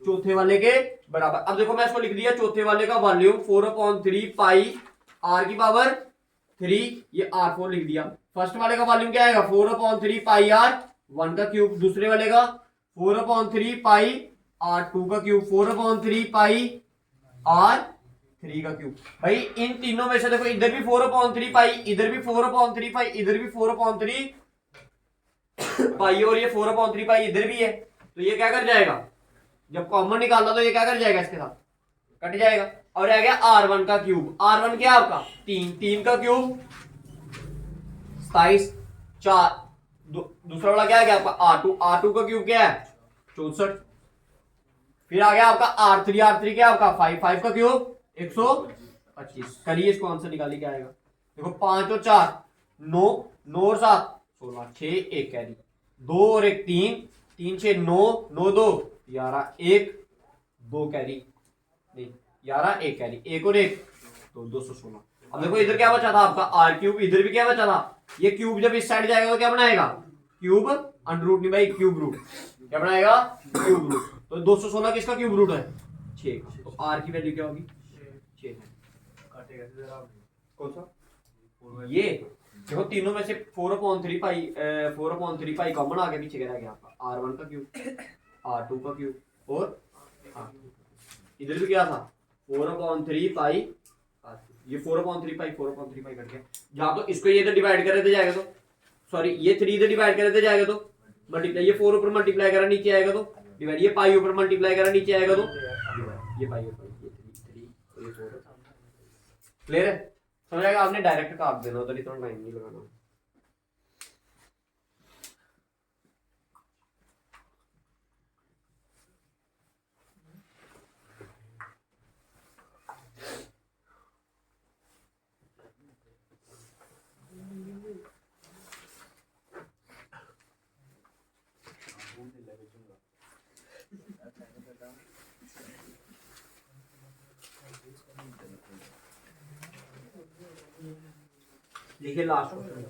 चौथे वाले के बराबर। अब देखो मैं इसको लिख दिया, चौथे वाले का वॉल्यूम 4/3 पाई R की पावर 3, ये R4 लिख दिया। फर्स्ट वाले का वॉल्यूम क्या आएगा, 4/3 पाई R1 का क्यूब। दूसरे वाले का 4/3 पाई R2 का क्यूब, 4/3 पाई R3 का क्यूब। भाई इन तीनों में से देखो इधर भी 4/3 पाई, इधर भी 4/3 पाई, इधर भी 4/3 पाई, और ये 4/3 पाई इधर भी है। तो ये क्या कर जाएगा, जब कॉमन निकालना तो ये क्या कर जाएगा, इसके साथ कट जाएगा। और रह गया R1 का क्यूब। R1 क्या है आपका 3, 3 का क्यूब 27, 4। दूसरा वाला क्या है आपका R2, R2 का क्यूब क्या है 64। फिर आ गया आपका R3, R3 क्या है आपका 5, 5 का क्यूब 125। करिए इसको, आंसर निकालिए क्या आएगा। देखो 5 और 4 9, 9 और 7 16, 6 1 कैरी, 2 और 1 3, 3 6 9, 9 2 11, 1 2 कैरी, नहीं 11 1 कैरी, 1 और 1 तो 216। अब देखो इधर क्या बचा था आपका R क्यूब, इधर भी क्या बचा था। ये क्यूब जब इस साइड जाएगा तो क्या बनाएगा, क्यूब अंडर रूट, नहीं भाई क्यूब रूट, क्या बनाएगा क्यूब रूट। तो 216 किसका क्यूब रूट है 6 का। तो R की वैल्यू क्या होगी 6। कौन सा, ये देखो तीनों में से 4/3 पाई 4/3 पाई कॉमन आगे पीछे क्या रह गया आपका R1 का क्यूब, R2 का क्यूब और इधर भी क्या था 4/3 पाई, ये 4/3 पाई 4/3 पाई कट गया। जहां तो इसको ये इधर डिवाइड कर देते जाएगा तो, सॉरी ये 3 इधर डिवाइड कर देते जाएगा तो मल्टीप्लाई, ये 4 ऊपर मल्टीप्लाई करा नीचे आएगा तो डिवाइड, ये पाई ऊपर मल्टीप्लाई करा नीचे आएगा तो ये पाई ऊपर, ये 3 और ये 4। क्लियर है, समझ आएगा। आपने डायरेक्ट काट देना उधर, इतना टाइम नहीं लगाना। देखिए लास्ट क्वेश्चन,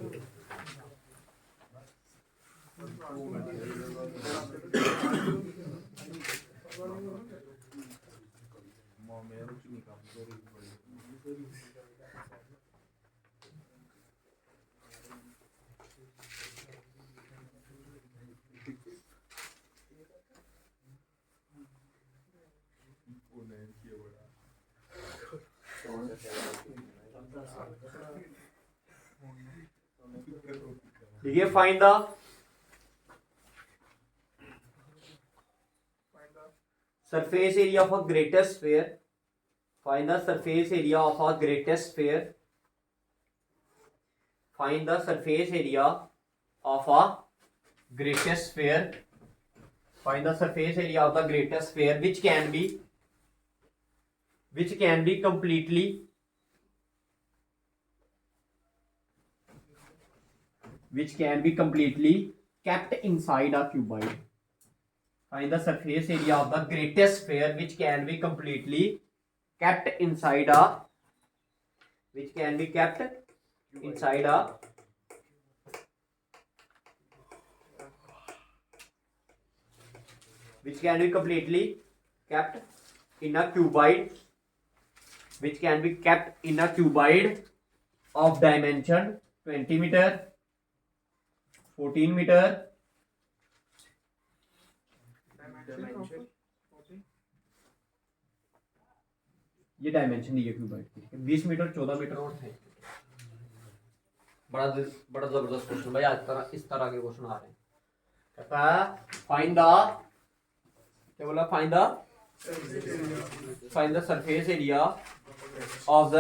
देखिए find the surface area of a greatest sphere, find the surface area of a greatest sphere, find the surface area of a greatest sphere, find the surface area of the greatest sphere which can be completely kept inside a cuboid. Find the surface area of the greatest sphere which can be completely kept inside a of dimension 20 meter, 14 meter, ये डायमेंशन दी है क्यूबाइड की, ठीक है 20 मीटर 14 मीटर और 28 मीटर। बड़ा जबरदस्त क्वेश्चन भाई, आज इस तरह के क्वेश्चन आ रहे हैं। कहता है फाइंड द, क्या बोला, find the surface area of the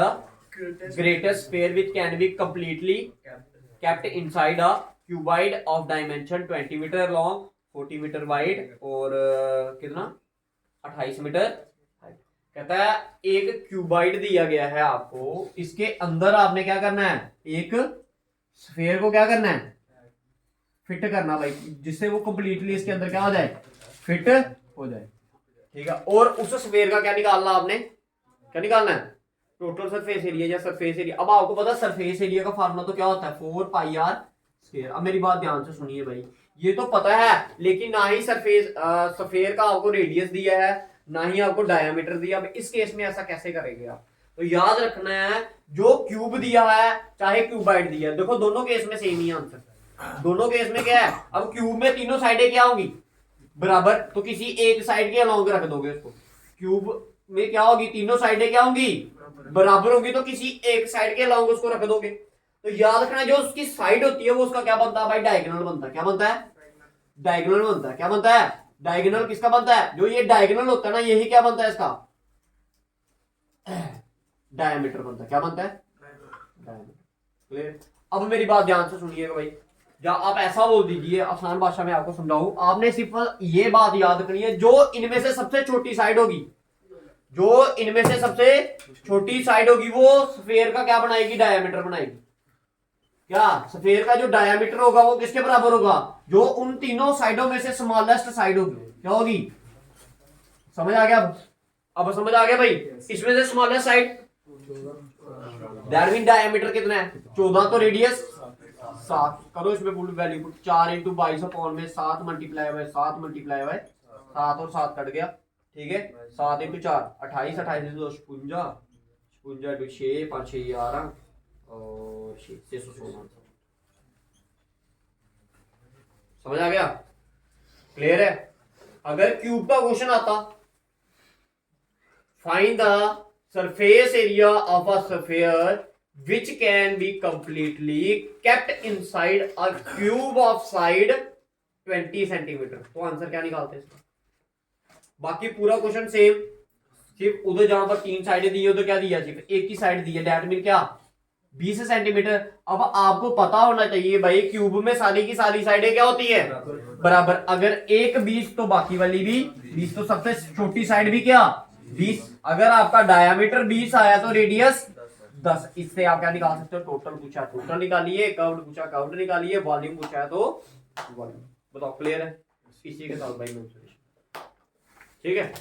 greatest sphere which can be completely kept inside a cuboid of dimension 20 meter long, 40 meter wide और कितना 28 मीटर। कहता है एक क्यूबाइड दिया गया है आपको, इसके अंदर आपने क्या करना है, एक स्फीयर को क्या करना है, फिट करना भाई, जिससे वो कंप्लीटली इसके अंदर क्या हो जाए, फिट हो जाए। ठीक है, और उस स्फीयर का क्या निकालना आपने, क्या निकालना है, टोटल सरफेस एरिया या सरफेस एरिया। अब आपको पता है सरफेस एरिया का फार्मूला तो क्या होता है, 4πr स्क्वायर। अब मेरी बात ध्यान से सुनिए भाई, ये तो पता है, लेकिन ना ही सरफेस स्फीयर का आपको रेडियस दिया है, ना ही आपको डायमीटर दिया। अब इस केस में ऐसा कैसे करेंगे आप, तो याद रखना है जो क्यूब दिया है चाहे क्यूबाइड दिया है, देखो दोनों केस में सेम ही आंसर, दोनों केस में क्या है। अब क्यूब में तीनों साइडें क्या होंगी, बराबर, तो किसी एक साइड के अलोंग रख दोगे उसको। क्यूब में क्या होगी, तीनों साइडें क्या होंगी, बराबर होगी, तो किसी एक साइड के अलोंग उसको रख दोगे। तो याद रखना जो उसकी साइड होती है वो उसका क्या बनता है भाई, डायगोनल बनता है। क्या बनता है, डायगोनल बनता है। क्या बनता है, डायगोनल किसका बनता है, जो ये डायगोनल होता है ना, यही क्या बनता है इसका, डायमीटर बनता है। क्या बनता है, डायमीटर। क्लियर। अब मेरी बात ध्यान से सुनिएगा भाई, या आप ऐसा बोल दीजिए, आसान भाषा में आपको समझाऊं, आपने सिर्फ ये बात याद करनी है, जो इनमें से सबसे छोटी साइड होगी, जो इनमें से सबसे छोटी साइड होगी वो स्फीयर का क्या बनाएगी, डायमीटर बनाएगी। क्या, स्फीयर का जो डायमीटर होगा वो किसके बराबर होगा, जो उन तीनों साइडों में से स्मॉलेस्ट साइड होगी। क्या होगी, समझ आ गया, अब समझ आ गया भाई, इसमें से smallest side, that mean diameter कितना है 14, तो रेडियस 7। करो इसमें फुल वैल्यू पुट, 4 × 22 में 7 मल्टीप्लाई बाय 7 मल्टीप्लाई बाय 7 और 7 कट गया। ठीक है, 7 × 4 28, 28 2 56, 56 × 6 5 6 11 और 616। समझ आ गया, क्लियर है। अगर क्यूब का क्वेश्चन आता, find the surface area of a sphere which can be completely kept inside a cube of side 20 centimetre, तो आंसर क्या निकालते हैं इसका। बाकी पूरा क्वेश्चन सेम, सिर्फ उधर जहां पर 3 साइडें दी है उधर क्या दिया, सिर्फ एक ही साइड दी है, दैट मीन क्या 20 सेंटीमीटर। अब आपको पता होना चाहिए भाई क्यूब में सारी की सारी साइडें क्या होती है, बराबर। अगर एक 20 तो बाकी वाली भी 20, तो सबसे छोटी साइड भी क्या 20। अगर आपका डायमीटर 20 आया तो रेडियस 10। इससे आप क्या निकाल सकते हो, टोटल पूछा टोटल निकालिए, काउंट पूछा काउंट निकालिए, वॉल्यूम पूछा है तो वॉल्यूम। बताओ, क्लियर है। इसी के साथ भाई मैं, ठीक है।